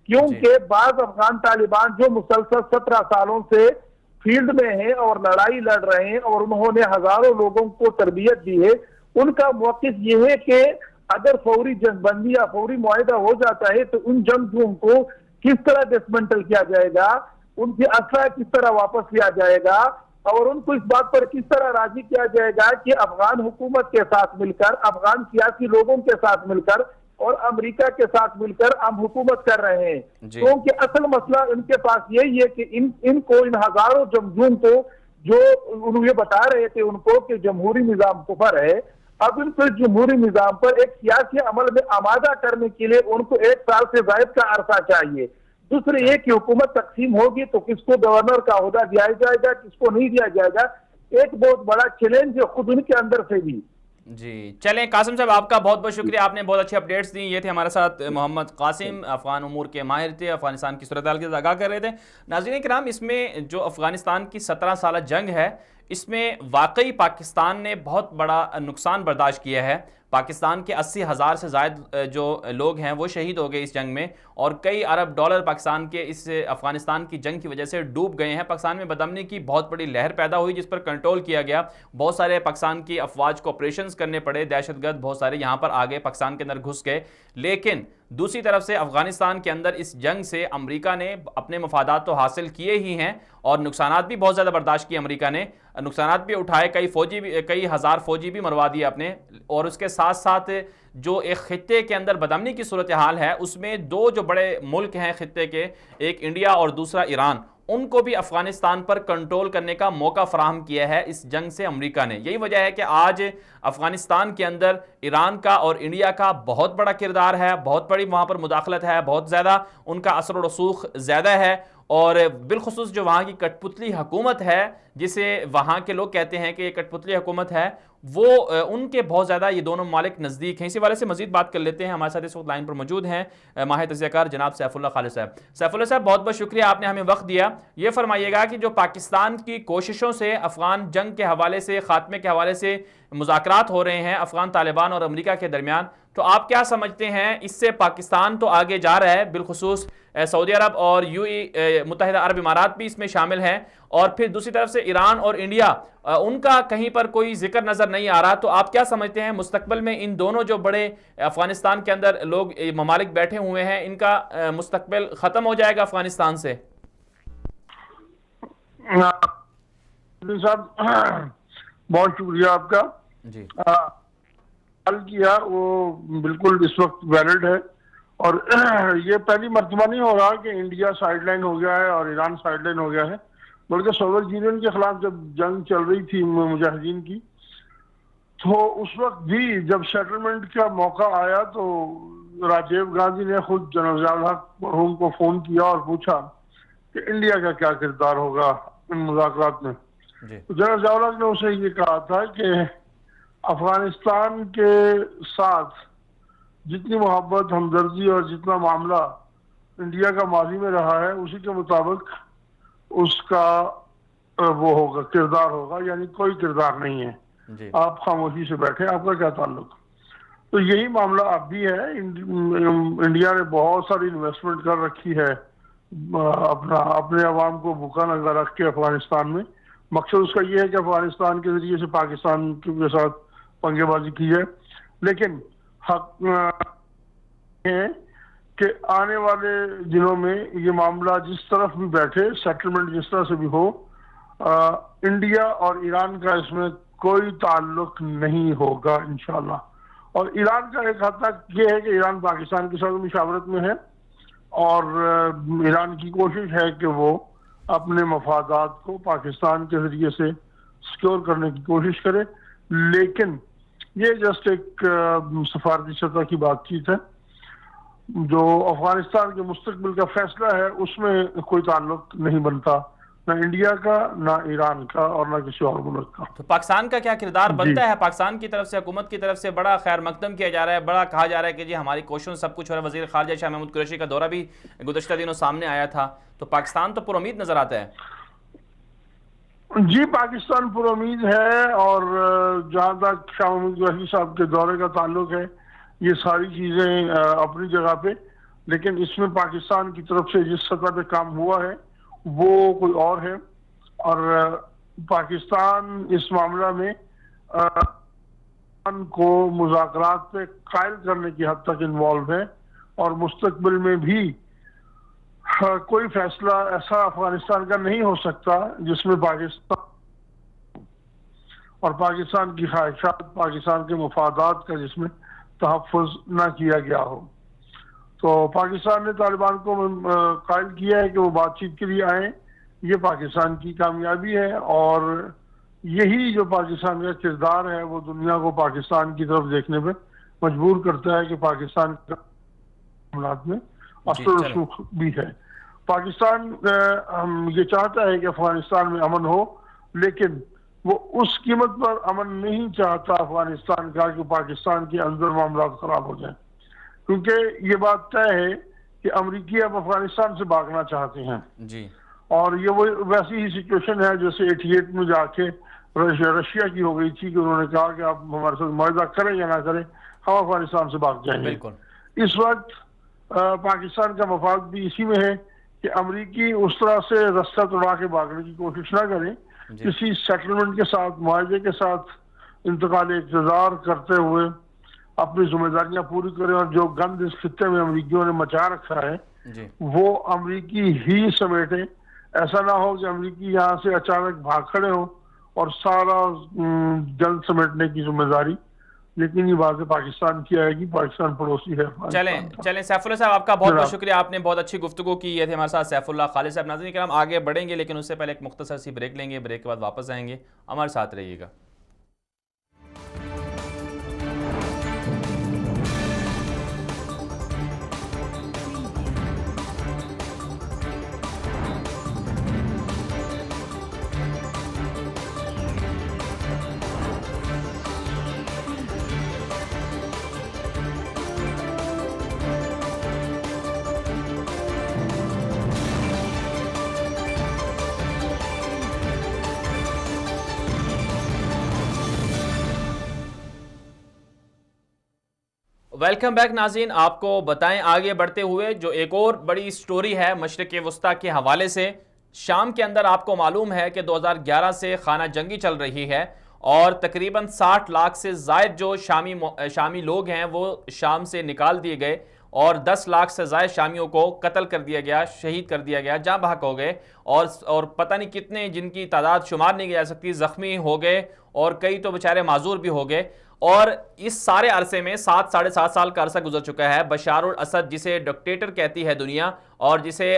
क्योंकि बाज़ अफगान तालिबान जो मुसलसल 17 सालों से फील्ड में है और लड़ाई लड़ रहे हैं और उन्होंने हजारों लोगों को तरबियत दी है, उनका मौक़िफ़ ये है कि अगर फौरी जंगबंदी या फौरी मुआहिदा हो जाता है तो उन जंगजूओं को किस तरह डिसमेंटल किया जाएगा, उनकी असला किस तरह वापस लिया जाएगा और उनको इस बात पर किस तरह राजी किया जाएगा कि अफगान हुकूमत के साथ मिलकर, अफगान सियासी लोगों के साथ मिलकर और अमेरिका के साथ मिलकर हम हुकूमत कर रहे हैं। क्योंकि असल मसला इनके पास यही है कि इनको इन हजारों जमजूम को जो उन्हें बता रहे थे उनको कि जमहूरी निजाम कुफर है, अब इनको जमहूरी निजाम पर एक सियासी अमल में आमादा करने के लिए उनको 1 साल से जायद का अरसा चाहिए। दूसरे ये कि हुकूमत तकसीम होगी तो किसको गवर्नर का ओहदा दिया जाएगा, किसको नहीं दिया जाएगा, एक बहुत बड़ा चैलेंज है खुद उनके अंदर से भी। जी चलें कासिम साहब, आपका बहुत बहुत शुक्रिया, आपने बहुत अच्छी अपडेट्स दी। ये थे हमारे साथ मोहम्मद कासिम, अफगान उमूर के माहिर थे, अफगानिस्तान की सूरत-ए-हाल की आगाह कर रहे थे। नाज़रीन किराम, इसमें जो अफगानिस्तान की 17 साल जंग है, इसमें वाकई पाकिस्तान ने बहुत बड़ा नुकसान बर्दाश्त किया है। पाकिस्तान के 80,000 से ज़ायद जो लोग हैं वो शहीद हो गए इस जंग में और कई अरब डॉलर पाकिस्तान के इस अफगानिस्तान की जंग की वजह से डूब गए हैं। पाकिस्तान में बदअमनी की बहुत बड़ी लहर पैदा हुई जिस पर कंट्रोल किया गया। बहुत सारे पाकिस्तान की अफवाज को ऑपरेशंस करने पड़े, दहशतगर्द बहुत सारे यहाँ पर आ गए, पाकिस्तान के अंदर घुस गए। लेकिन दूसरी तरफ से अफगानिस्तान के अंदर इस जंग से अमेरिका ने अपने मफादात तो हासिल किए ही हैं और नुकसानात भी बहुत ज़्यादा बर्दाश्त किए। अमेरिका ने नुकसानात भी उठाए, कई हज़ार फौजी भी मरवा दिए अपने, और उसके साथ साथ जो एक खित्ते के अंदर बदअमनी की सूरत हाल है उसमें 2 जो बड़े मुल्क हैं खित्ते के, एक इंडिया और दूसरा ईरान, उनको भी अफगानिस्तान पर कंट्रोल करने का मौका फराहम किया है इस जंग से अमेरिका ने। यही वजह है कि आज अफगानिस्तान के अंदर ईरान का और इंडिया का बहुत बड़ा किरदार है, बहुत बड़ी वहाँ पर मुदाखलत है, बहुत ज़्यादा उनका असर और रसूख ज़्यादा है। और बिलखुसूस जो वहाँ की कठपुतली हुकूमत है, जिसे वहाँ के लोग कहते हैं कि ये कठपुतली हुकूमत है, वो उनके बहुत ज़्यादा ये दोनों मालिक नज़दीक हैं। इसी वाले से मजीद बात कर लेते हैं। हमारे साथ इस वक्त लाइन पर मौजूद हैं माहिर तज़कियाकार जनाब सैफुल्लाह खालिद साहब। सैफुल्लाह साहब, बहुत बहुत शुक्रिया, आपने हमें वक्त दिया। ये फरमाइएगा कि जो पाकिस्तान की कोशिशों से अफ़गान जंग के हवाले से, ख़ात्मे के हवाले से मुज़ाकरात हो रहे हैं अफ़गान तालिबान और अमेरिका के दरमियान, तो आप क्या समझते हैं इससे पाकिस्तान तो आगे जा रहा है, बिलखुसूस सऊदी अरब और यूएई मुत्तहिदा अरब इमारात भी इसमें शामिल हैं, और फिर दूसरी तरफ से ईरान और इंडिया, उनका कहीं पर कोई जिक्र नज़र नहीं आ रहा, तो आप क्या समझते हैं मुस्तकबिल में इन दोनों जो बड़े अफगानिस्तान के अंदर लोग ममालिक बैठे हुए हैं, इनका मुस्तकबिल ख़त्म हो जाएगा अफगानिस्तान से? साहब बहुत शुक्रिया आपका जी। सवाल किया वो बिल्कुल इस वक्त वैलिड है, और ये पहली मर्तबा नहीं हो रहा कि इंडिया साइडलाइन हो गया है और ईरान साइडलाइन हो गया है, बल्कि सोवियत यूनियन के खिलाफ जब जंग चल रही थी मुजाहिदीन की, तो उस वक्त भी जब सेटलमेंट का मौका आया तो राजीव गांधी ने खुद जनरल ज़िया मरहूम को फोन किया और पूछा कि इंडिया का क्या किरदार होगा इन मुज़ाकरात में। तो जनरल ज़िया ने उसे ये कहा था कि अफगानिस्तान के साथ जितनी मोहब्बत, हमदर्दी और जितना मामला इंडिया का माजी में रहा है उसी के मुताबिक उसका वो होगा, किरदार होगा, यानी कोई किरदार नहीं है जी। आप खामोशी से बैठे, आपका क्या ताल्लुक। तो यही मामला अब भी है। इंडिया ने बहुत सारी इन्वेस्टमेंट कर रखी है अपने अवाम को भूखा नंगा रख के अफगानिस्तान में। मकसद उसका ये है कि अफगानिस्तान के जरिए से पाकिस्तान के साथ पंगेबाजी की है, लेकिन हक है कि आने वाले दिनों में ये मामला जिस तरफ भी बैठे, सेटलमेंट जिस तरह से भी हो, इंडिया और ईरान का इसमें कोई ताल्लुक नहीं होगा इंशाल्लाह। और ईरान का एक हद तक ये है कि ईरान पाकिस्तान के साथ मुशावरत में है और ईरान की कोशिश है कि वो अपने मफादात को पाकिस्तान के जरिए से सिक्योर करने की कोशिश करे, लेकिन ये जस्ट एक सफारती सतह की बातचीत है। जो अफगानिस्तान के मुस्तकबिल का फैसला है उसमें कोई ताल्लुक नहीं बनता, ना इंडिया का, ना ईरान का और ना किसी और मुल्क का। तो पाकिस्तान का क्या किरदार बनता है? पाकिस्तान की तरफ से, हुकूमत की तरफ से बड़ा खैर मकदम किया जा रहा है, बड़ा कहा जा रहा है कि जी हमारी कोशिशों सब कुछ हो रहा है। वजीर खारजा शाह महमूद कुरैशी का दौरा भी गुज़श्ता दिनों सामने आया था, तो पाकिस्तान तो पुरुमीद नजर आता है। जी, पाकिस्तान पुरुमीद है और जहां तक शाह महमूद कुरैशी साहब के दौरे का ताल्लुक है, ये सारी चीजें अपनी जगह पे, लेकिन इसमें पाकिस्तान की तरफ से जिस सतह पे काम हुआ है वो कोई और है। और पाकिस्तान इस मामला में को मुज़ाकरात पे कायल करने की हद तक इन्वॉल्व है और मुस्तकबिल में भी कोई फैसला ऐसा अफगानिस्तान का नहीं हो सकता जिसमें पाकिस्तान और पाकिस्तान की ख्वाहिशात, पाकिस्तान के मफादात का जिसमें तहफ़्फ़ुज़ न किया गया हो। तो पाकिस्तान ने तालिबान को कायल किया है कि वो बातचीत के लिए आए, ये पाकिस्तान की कामयाबी है और यही जो पाकिस्तान का किरदार है वो दुनिया को पाकिस्तान की तरफ देखने पे मजबूर करता है कि पाकिस्तान के मामलात में असर रसूख भी है। पाकिस्तान ये चाहता है कि अफगानिस्तान में अमन हो, लेकिन वो उस कीमत पर अमन नहीं चाहता अफगानिस्तान का कि पाकिस्तान के अंदर मामला खराब हो जाए, क्योंकि ये बात तय है कि अमरीकी अब अफगानिस्तान से भागना चाहते हैं जी। और ये वो वैसी ही सिचुएशन है जैसे 88 में जाके रशिया की हो गई थी कि उन्होंने कहा कि आप हमारे साथ मुआहदा करें या ना करें, हम अफगानिस्तान से भाग जाएंगे। इस वक्त पाकिस्तान का मफाद भी इसी में है कि अमरीकी उस तरह से रास्ता तोड़ा के भागने की कोशिश ना करें, किसी सेटलमेंट के साथ, मुआहदे के साथ इंतकाल इक़्तिदार करते हुए अपनी जिम्मेदारियां पूरी करें और जो गंद इस खित्ते में अमरीकियों ने मचा रखा है वो अमरीकी ही समेटे। ऐसा ना हो कि अमरीकी यहाँ से अचानक भाग खड़े हो और सारा जंग समेटने की जिम्मेदारी लेकिन ये बात पाकिस्तान की आएगी, पाकिस्तान पड़ोसी है। चलें सैफुल्लाह साहब, आपका बहुत बहुत शुक्रिया, आपने बहुत अच्छी गुफ्तगू की। ये थे हमारे साथ सैफुल्लाह खालिद साहब। नाज़रीन किराम, आगे बढ़ेंगे लेकिन उससे पहले एक मुख्तसर सी ब्रेक लेंगे, ब्रेक के बाद वापस आएंगे, हमारे साथ रहिएगा। वेलकम बैक नाज़रीन। आपको बताएं आगे बढ़ते हुए जो एक और बड़ी स्टोरी है मशरिक़ वस्ता के हवाले से। शाम के अंदर आपको मालूम है कि 2011 से खाना जंगी चल रही है और तकरीबन 60 लाख से ज़ायद जो शामी लोग हैं वो शाम से निकाल दिए गए और 10 लाख से ज़ायद शामियों को कत्ल कर दिया गया, शहीद कर दिया गया, जाँ बहक हो गए और पता नहीं कितने जिनकी तादाद शुमार नहीं की जा सकती ज़ख्मी हो गए और कई तो बेचारे माजूर भी हो गए। और इस सारे अरसे में 7 साढ़े 7 साल का अरसा गुजर चुका है। बशार उल असद, जिसे डिक्टेटर कहती है दुनिया और जिसे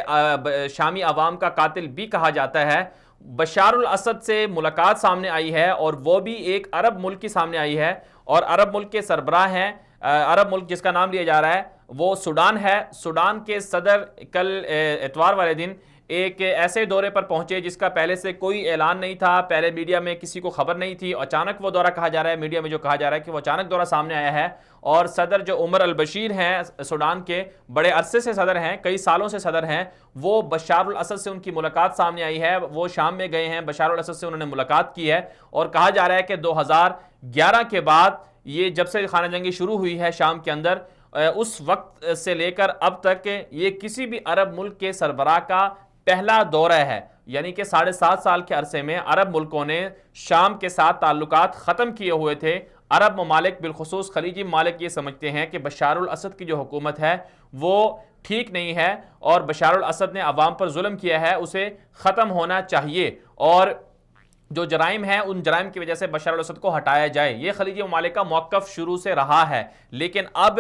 शामी अवाम का कातिल भी कहा जाता है, बशार उल असद से मुलाकात सामने आई है और वो भी एक अरब मुल्क की सामने आई है। और अरब मुल्क के सरबराह हैं, अरब मुल्क जिसका नाम लिया जा रहा है वो सूडान है। सूडान के सदर कल इतवार वाले दिन एक ऐसे दौरे पर पहुंचे जिसका पहले से कोई ऐलान नहीं था, पहले मीडिया में किसी को खबर नहीं थी। अचानक वो दौरा कहा जा रहा है, मीडिया में जो कहा जा रहा है कि वो अचानक दौरा सामने आया है। और सदर जो उमर अल बशीर हैं, सूडान के बड़े अरसे से सदर हैं, कई सालों से सदर हैं, वो बशार उल असद से उनकी मुलाकात सामने आई है। वो शाम में गए हैं, बशार उल असद से उन्होंने मुलाकात की है और कहा जा रहा है कि 2011 के बाद ये जब से खाना जंगी शुरू हुई है शाम के अंदर, उस वक्त से लेकर अब तक ये किसी भी अरब मुल्क के सरबराह का पहला दौरा है। यानी कि 7.5 साल के अरसे में अरब मुल्कों ने शाम के साथ ताल्लुकात ख़त्म किए हुए थे, अरब ममालिक बिलखुसूस खलीजी ममालिक ये समझते हैं कि बशारुल असद की जो हुकूमत है वो ठीक नहीं है और बशारुल असद ने अवाम पर जुल्म किया है, उसे ख़त्म होना चाहिए और जो जराइम हैं उन जराइम की वजह से बशर अल असद को हटाया जाए। ये खलीजी ममालिक का मौक़िफ़ शुरू से रहा है। लेकिन अब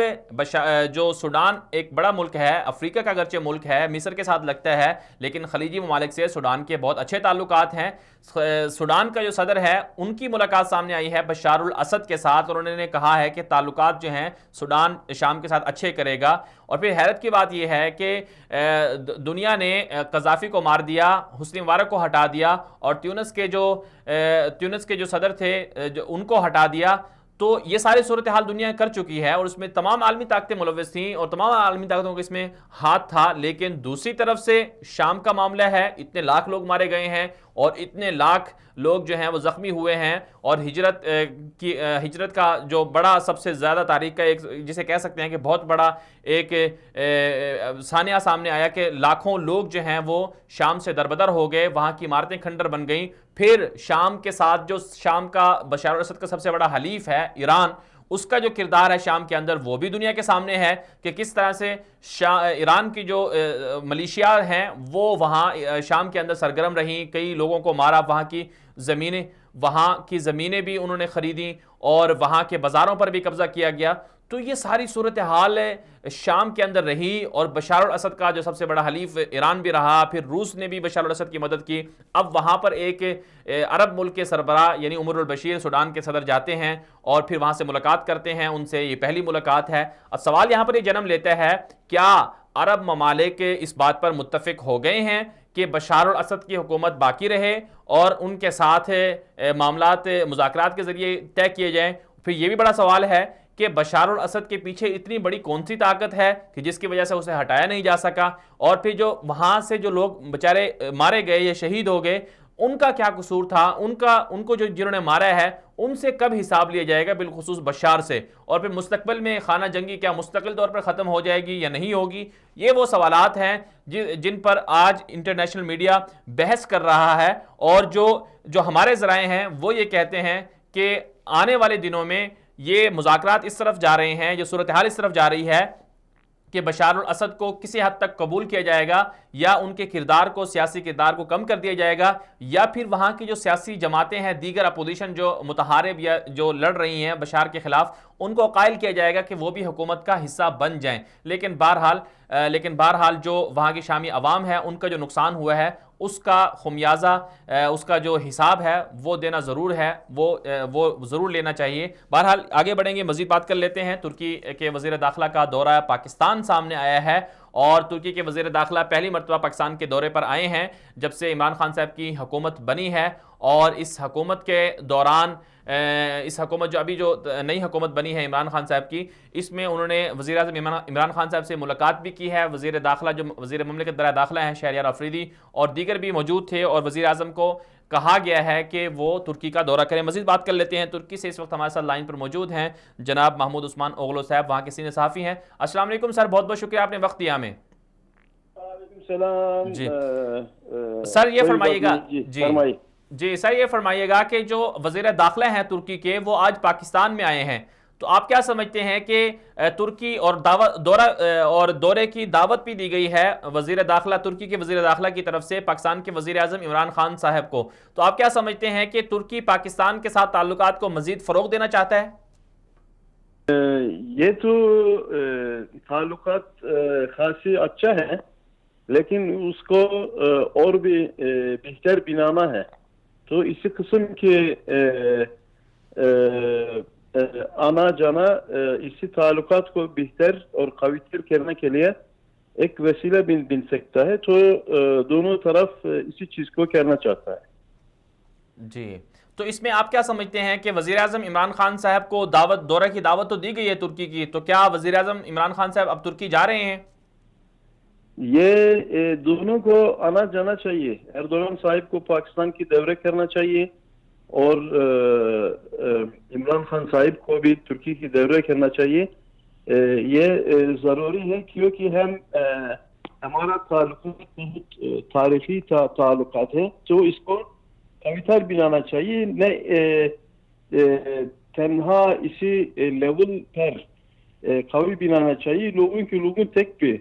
जो सूडान एक बड़ा मुल्क है, अफ्रीका का अगरचे मुल्क है, मिस्र के साथ लगता है, लेकिन खलीजी ममालिक से सूडान के बहुत अच्छे ताल्लुकात हैं। सूडान का जो सदर है उनकी मुलाकात सामने आई है बशारुल असद के साथ और उन्होंने कहा है कि ताल्लुकात जो हैं सूडान शाम के साथ अच्छे करेगा। और फिर हैरत की बात यह है कि दुनिया ने कज़ाफ़ी को मार दिया, हुस्नी मुबारक को हटा दिया और ट्यूनिस के जो सदर थे जो उनको हटा दिया। तो ये सारी सूरत हाल दुनिया कर चुकी है और उसमें तमाम आलमी ताकतें मुलव्वस थीं और तमाम आलमी ताकतों का इसमें हाथ था। लेकिन दूसरी तरफ से शाम का मामला है, इतने लाख लोग मारे गए हैं और इतने लाख लोग जो हैं वो ज़ख्मी हुए हैं और हिजरत का जो बड़ा सबसे ज़्यादा तारीख का एक जिसे कह सकते हैं कि बहुत बड़ा एक सानिया सामने आया कि लाखों लोग जो हैं वो शाम से दरबदर हो गए, वहाँ की इमारतें खंडर बन गई। फिर शाम के साथ जो शाम का बशार अल असद का सबसे बड़ा हलीफ है ईरान, उसका जो किरदार है शाम के अंदर वो भी दुनिया के सामने है कि किस तरह से ईरान की जो मलेशिया हैं वो वहाँ शाम के अंदर सरगर्म रहीं, कई लोगों को मारा, वहाँ की ज़मीनें भी उन्होंने ख़रीदी और वहाँ के बाज़ारों पर भी कब्ज़ा किया गया। तो ये सारी सूरत हाल शाम के अंदर रही और बशार अल असद का जो सबसे बड़ा हलीफ ईरान भी रहा, फिर रूस ने भी बशार अल असद की मदद की। अब वहाँ पर एक अरब मुल्क के सरबरा यानी उमर अल बशीर सूडान के सदर जाते हैं और फिर वहाँ से मुलाकात करते हैं उनसे, ये पहली मुलाकात है। अब सवाल यहाँ पर ये जन्म लेता है, क्या अरब ममालिक इस बात पर मुत्तफिक हो गए हैं कि बशार अल असद की हुकूमत बाकी रहे और उनके साथ मामलात मुज़ाकरात के ज़रिए तय किए जाएँ? फिर ये भी बड़ा सवाल है कि बशार अल असद के पीछे इतनी बड़ी कौन सी ताकत है कि जिसकी वजह से उसे हटाया नहीं जा सका, और फिर जो वहाँ से जो लोग बेचारे मारे गए या शहीद हो गए उनका क्या कसूर था, उनको जो जिन्होंने मारा है उनसे कब हिसाब लिया जाएगा, बिलखुसूस बशार से। और फिर मुस्तकबिल में खाना जंगी क्या मुस्तकिल तौर पर ख़त्म हो जाएगी या नहीं होगी? ये वो सवालात हैं जिन पर आज इंटरनेशनल मीडिया बहस कर रहा है और जो हमारे ज़राए हैं वो ये कहते हैं कि आने वाले दिनों में ये मुज़ाकरात इस तरफ जा रहे हैं, जो सूरत हाल इस तरफ जा रही है कि बशार अल असद को किसी हद तक कबूल किया जाएगा या उनके किरदार को, सियासी किरदार को कम कर दिया जाएगा, या फिर वहाँ की जो सियासी जमातें हैं, दीगर अपोजिशन जो मुतहारिब या जो लड़ रही हैं बशार के खिलाफ, उनको कायल किया जाएगा कि वो भी हुकूमत का हिस्सा बन जाएं। लेकिन बहरहाल जो वहाँ की शामी अवाम है उनका जो नुकसान हुआ है उसका खुमियाजा, उसका जो हिसाब है वो देना ज़रूर है, वो ज़रूर लेना चाहिए। बहरहाल आगे बढ़ेंगे, मज़ीद बात कर लेते हैं। तुर्की के वज़ीर दाखिला का दौरा पाकिस्तान सामने आया है और तुर्की के वज़ीर दाखिला पहली मरतबा पाकिस्तान के दौरे पर आए हैं जब से इमरान खान साहब की हुकूमत बनी है। और इस हुकूमत के दौरान इस हुकूमत जो नई हुकूमत बनी है इमरान खान साहब की, इसमें उन्होंने वज़ीर आज़म इमरान खान साहब से मुलाकात भी की है। वज़ीर दाखिला जो वज़ीर ममलिकत दरा दाखिला हैं शहरयार अफरीदी और दीगर भी मौजूद थे और वज़ीर आज़म को कहा गया है कि वो तुर्की का दौरा करें। मज़ीद बात कर लेते हैं। तुर्की से इस वक्त हमारे साथ लाइन पर मौजूद हैं जनाब महमूद उस्मान ओगलो साहब, वहाँ के सीनियर सहाफ़ी हैं। अस्सलाम वालेकुम सर, बहुत बहुत शुक्रिया आपने वक्त दिया हमें। जी सर ये फरमाइएगा जी सर ये फरमाइएगा कि जो वज़ीर दाखिला हैं तुर्की के वो आज पाकिस्तान में आए हैं, तो आप क्या समझते हैं कि तुर्की और दौरे की दावत भी दी गई है वज़ीर दाखिला, तुर्की के वज़ीर दाखिला की तरफ से पाकिस्तान के वज़ीर आज़म इमरान खान साहब को, तो आप क्या समझते हैं कि तुर्की पाकिस्तान के साथ ताल्लुकात को मज़ीद फ़रोग़ देना चाहता है? ये तो ताल्लुकात खासी अच्छा है, लेकिन उसको और भी बेहतर बनाना है। तो इसी किस्म के आना जाना इसी ताल्लुकात को बेहतर और कवीतर करने के लिए एक वसीला बन सकता है। तो दोनों तरफ इसी चीज को करना चाहता है। जी, तो इसमें आप क्या समझते हैं कि वज़ीर आज़म इमरान खान साहब को दौरे की दावत तो दी गई है तुर्की की, तो क्या वज़ीर आज़म इमरान खान साहब अब तुर्की जा रहे हैं? ये दोनों को आना जाना चाहिए। एर्दोगान साहिब को पाकिस्तान की दौरे करना चाहिए और इमरान खान साहिब को भी तुर्की की दौरे करना चाहिए। ये ज़रूरी है क्योंकि हमारा तारीखी ताल्लुकात है, तो इसको कविता बनाना चाहिए। तन्हा इसी लेवल पर कवी बनाना चाहिए। लोगों तक पे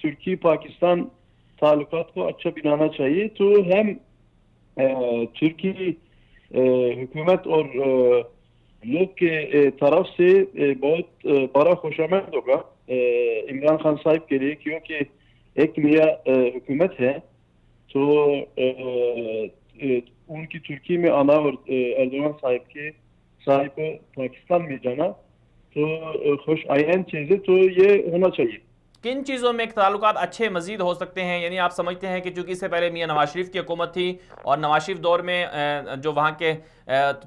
तुर्की पाकिस्तान ताल्लुकात को अच्छा बनाना चाहिए। तो हम तुर्की हुकूमत और लोग के तरफ से बहुत बड़ा खुशामद होगा इमरान खान साहब के लिए, क्योंकि एक नया हुकूमत है। तो उनकी तुर्की में आना और एर्दोगान साहब को पाकिस्तान में जाना तो खुश आयन चीज़ है, तो ये होना चाहिए। किन चीज़ों में ताल्लुकात अच्छे मजीद हो सकते हैं? यानी आप समझते हैं कि चूंकि इससे पहले मियां नवाज शरीफ की हुकूमत थी और नवाज शरीफ दौर में जो वहाँ के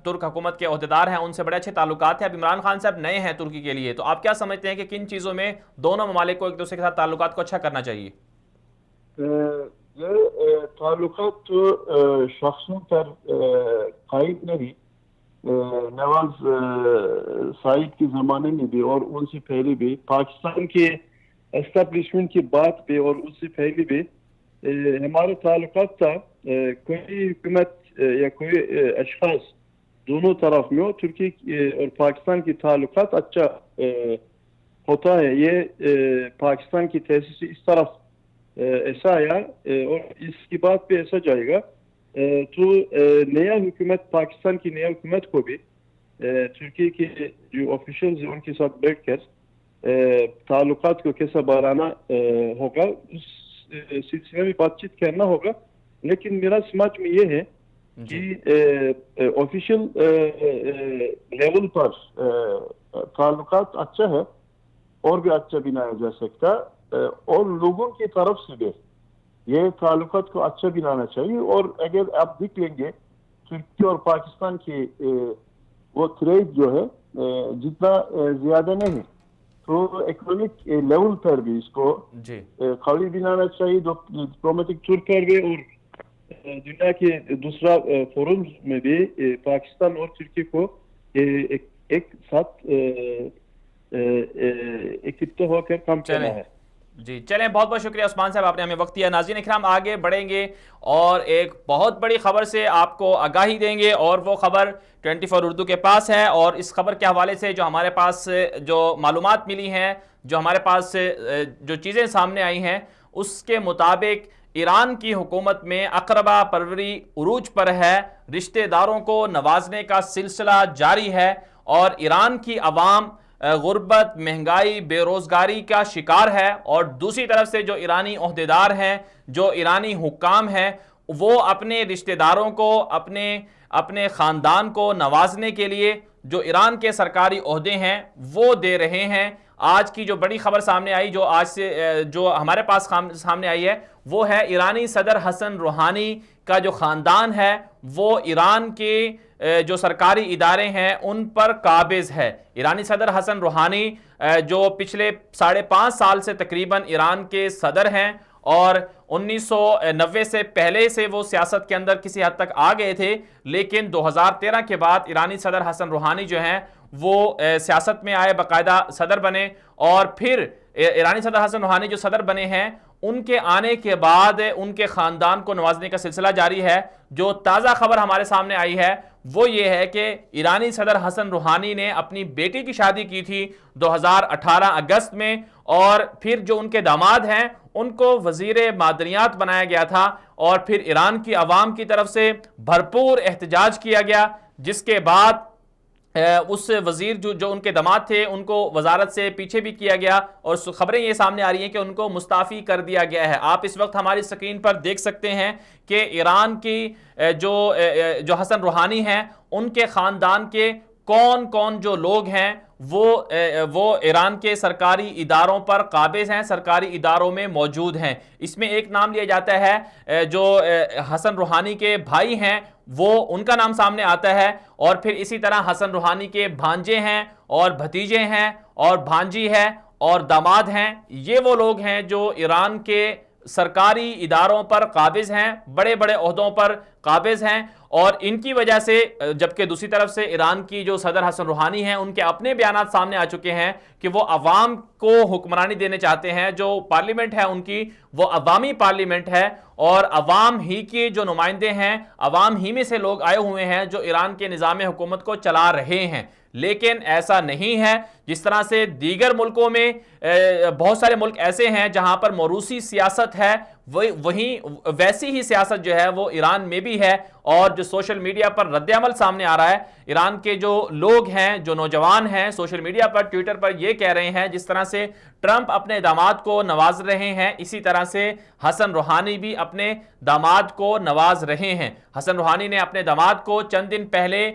तुर्क हुकूमत के अहदेदार हैं उनसे बड़े अच्छे ताल्लुकात हैं, अब इमरान खान साहब नए हैं तुर्की के लिए, तो आप क्या समझते हैं कि किन चीज़ों में दोनों ममालिक को एक दूसरे के साथ ताल्लुकात को अच्छा करना चाहिए? ये ताल्लुकात तो शख्सों पर कायद नहीं, नवाज साहिब के ज़माने में भी और उनसे पहले भी, पाकिस्तान के एस्टेब्लिशमेंट की बात पे और उससे पहले भी हमारे ताल्लुकात था। कोई हुकूमत या कोई अशखास दोनों तरफ में हो, तुर्की और पाकिस्तान की ताल्लुकात अच्छा होता है। ये पाकिस्तान की तहसीस इस तरफ ऐसा आया और इसकी बात पे ऐसा जाएगा। तो नया हुकूमत, पाकिस्तान की नया हुकूमत को भी तुर्की के जो ऑफिशियल्स हैं उनके साथ बैठकर ताल्लुकात को कैसा बढ़ाना होगा, उस सिलसिले में बातचीत करना होगा। लेकिन मेरा समझ में ये है कि ऑफिशियल लेवल पर ताल्लुकात अच्छा है और भी अच्छा बनाया जा सकता है, और लोगों की तरफ से भी ये ताल्लुकात को अच्छा बनाना चाहिए। और अगर आप देख लेंगे तुर्की और पाकिस्तान की वो ट्रेड जो है जितना ज्यादा नहीं, तो इकोनॉमिक लेवल पर भी इसको कड़ी बनाना चाहिए, डिप्लोमेटिक तौर पर भी और दुनिया के दूसरा फोरम में भी पाकिस्तान और तुर्की को एक साथ इकट्ठा होकर काम करना है। जी चलें, बहुत बहुत शुक्रिया उस्मान साहब, आपने हमें वक्त दिया। नाज़रीन इकराम, आगे बढ़ेंगे और एक बहुत बड़ी खबर से आपको आगाही देंगे, और वो खबर 24 उर्दू के पास है। और इस खबर के हवाले से जो हमारे पास जो मालूमात मिली हैं, जो हमारे पास जो चीज़ें सामने आई हैं, उसके मुताबिक ईरान की हुकूमत में अकरबा परवरी उरूज पर है, रिश्तेदारों को नवाजने का सिलसिला जारी है और ईरान की अवाम गुर्बत, महंगाई, बेरोजगारी का शिकार है। और दूसरी तरफ से जो ईरानी ओहदेदार हैं, जो ईरानी हुक्काम हैं, वो अपने रिश्तेदारों को, अपने ख़ानदान को नवाजने के लिए जो ईरान के सरकारी ओहदे हैं वो दे रहे हैं। आज की जो बड़ी खबर सामने आई, जो आज से जो हमारे पास सामने आई है, वो है ईरानी सदर हसन रूहानी का जो ख़ानदान है वो ईरान के जो सरकारी इदारे हैं उन पर काबिज है। ईरानी सदर हसन रूहानी जो पिछले 5.5 साल से तकरीबन ईरान के सदर हैं और 1990 से पहले से वो सियासत के अंदर किसी हद तक आ गए थे, लेकिन 2013 के बाद ईरानी सदर हसन रूहानी जो हैं वो सियासत में आए, बाकायदा सदर बने। और फिर ईरानी सदर हसन रूहानी जो सदर बने हैं, उनके आने के बाद उनके ख़ानदान को नवाजने का सिलसिला जारी है। जो ताज़ा खबर हमारे सामने आई है वो ये है कि ईरानी सदर हसन रूहानी ने अपनी बेटी की शादी की थी 2018 अगस्त में, और फिर जो उनके दामाद हैं उनको वज़ीर मादनियात बनाया गया था, और फिर ईरान की आवाम की तरफ से भरपूर एहतजाज किया गया, जिसके बाद उस वजीर जो उनके दामाद थे उनको वजारत से पीछे भी किया गया, और खबरें ये सामने आ रही हैं कि उनको मुस्ताफ़ी कर दिया गया है। आप इस वक्त हमारी स्क्रीन पर देख सकते हैं कि ईरान की जो हसन रूहानी हैं उनके ख़ानदान के कौन कौन जो लोग हैं वो ईरान के सरकारी इदारों पर काबिज हैं, सरकारी इदारों में मौजूद हैं। इसमें एक नाम लिया जाता है जो हसन रूहानी के भाई हैं, वो उनका नाम सामने आता है, और फिर इसी तरह हसन रूहानी के भांजे हैं और भतीजे हैं और भांजी है और दामाद हैं। ये वो लोग हैं जो ईरान के सरकारी इदारों पर काबिज हैं, बड़े बड़े ओहदों पर काबिज हैं, और इनकी वजह से, जबकि दूसरी तरफ से ईरान की जो सदर हसन रूहानी हैं उनके अपने बयानात सामने आ चुके हैं कि वो अवाम को हुक्मरानी देने चाहते हैं। जो पार्लियामेंट है उनकी वो अवामी पार्लियामेंट है, और अवाम ही के जो नुमाइंदे हैं, अवाम ही में से लोग आए हुए हैं जो ईरान के निज़ाम हुकूमत को चला रहे हैं। लेकिन ऐसा नहीं है। जिस तरह से दीगर मुल्कों में बहुत सारे मुल्क ऐसे हैं जहां पर मौरूसी सियासत है, वहीं वैसी ही सियासत जो है वो ईरान में भी है। और जो सोशल मीडिया पर रद्द-ए-अमल सामने आ रहा है, ईरान के जो लोग हैं, जो नौजवान हैं, सोशल मीडिया पर, ट्विटर पर ये कह रहे हैं, जिस तरह से ट्रंप अपने दामाद को नवाज रहे हैं, इसी तरह से हसन रूहानी भी अपने दामाद को नवाज रहे हैं। हसन रूहानी ने अपने दामाद को चंद दिन पहले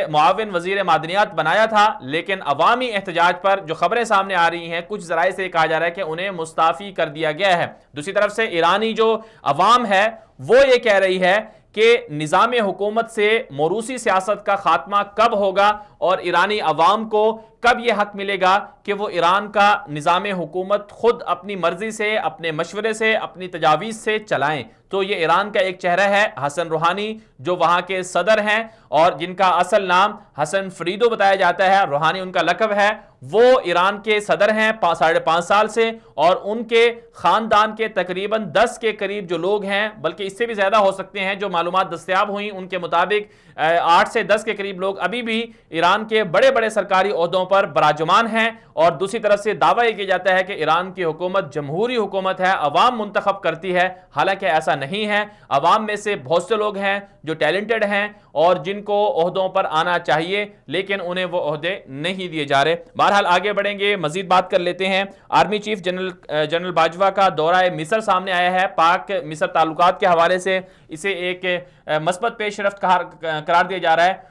मुआविन वजीर मादनियात बनाया था, लेकिन अवामी एहतजाज पर जो खबरें सामने आ रही हैं, कुछ जराए से कहा जा रहा है कि उन्हें मुस्ताफी कर दिया गया है। दूसरी तरफ से ईरानी जो अवाम है वो ये कह रही है कि निज़ाम हुकूमत से मौरूसी सियासत का खात्मा कब होगा और ईरानी अवाम को कब यह हक मिलेगा कि वो ईरान का निज़ाम हुकूमत खुद अपनी मर्जी से, अपने मशवरे से, अपनी तजावीज़ से चलाएं। तो ये ईरान का एक चेहरा है हसन रूहानी, जो वहां के सदर हैं और जिनका असल नाम हसन फरीदो बताया जाता है, रूहानी उनका लक़ब है। वो ईरान के सदर हैं 5.5 साल से, और उनके खानदान के तकरीबन 10 के करीब जो लोग हैं, बल्कि इससे भी ज्यादा हो सकते हैं, जो मालूमात दस्तयाब हुई उनके मुताबिक 8 से 10 के करीब लोग अभी भी ईरान के बड़े बड़े सरकारी ओहदों पर बराजमान हैं। और दूसरी तरफ से दावा यह किया जाता है कि ईरान की हुकूमत जमहूरी हुकूमत है, अवाम मुंतखब करती है। हालांकि ऐसा नहीं है। अवाम में से बहुत से लोग हैं जो टैलेंटेड हैं और जिनको ओहदों पर आना चाहिए, लेकिन उन्हें वो ओहदे नहीं दिए जा रहे। बहरहाल आगे बढ़ेंगे, मजीद बात कर लेते हैं। आर्मी चीफ जनरल बाजवा का दौरा मिस्र सामने आया है। पाक मिस्र ताल्लुकात के हवाले से इसे एक मस्बत पेशरफ्त करार दिया जा रहा है।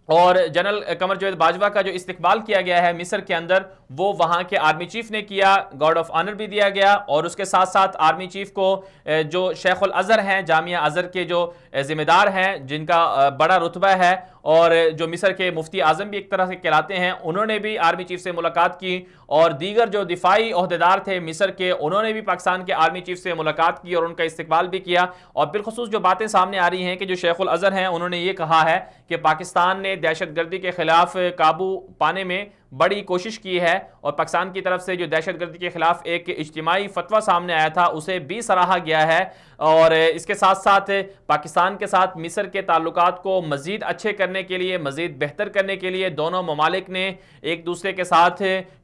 और जनरल कमर जावेद बाजवा का जो इस्तकबाल किया गया है मिस्र के अंदर, वो वहाँ के आर्मी चीफ ने किया, गार्ड ऑफ ऑनर भी दिया गया। और उसके साथ साथ आर्मी चीफ को जो शेखुल अज़हर हैं, जामिया अज़हर के जो जिम्मेदार हैं, जिनका बड़ा रुतबा है और जो मिस्र के मुफ्ती आज़म भी एक तरह से कहलाते हैं, उन्होंने भी आर्मी चीफ से मुलाकात की। और दीगर जो दिफाई ओहदेदार थे मिस्र के, उन्होंने भी पाकिस्तान के आर्मी चीफ से मुलाकात की और उनका इस्तकबाल भी किया। और बिलखुसूस जो बातें सामने आ रही हैं कि जो शेखुल अज़हर हैं, उन्होंने ये कहा है कि पाकिस्तान ने दहशतगर्दी के खिलाफ काबू पाने में बड़ी कोशिश की है। और पाकिस्तान की तरफ से जो दहशतगर्दी के खिलाफ एक इज्तिमाई फतवा सामने आया था, उसे भी सराहा गया है। और इसके साथ साथ पाकिस्तान के साथ मिस्र के ताल्लुकात को मज़ीद अच्छे करने के लिए, मज़ीद बेहतर करने के लिए दोनों ममालिक ने एक दूसरे के साथ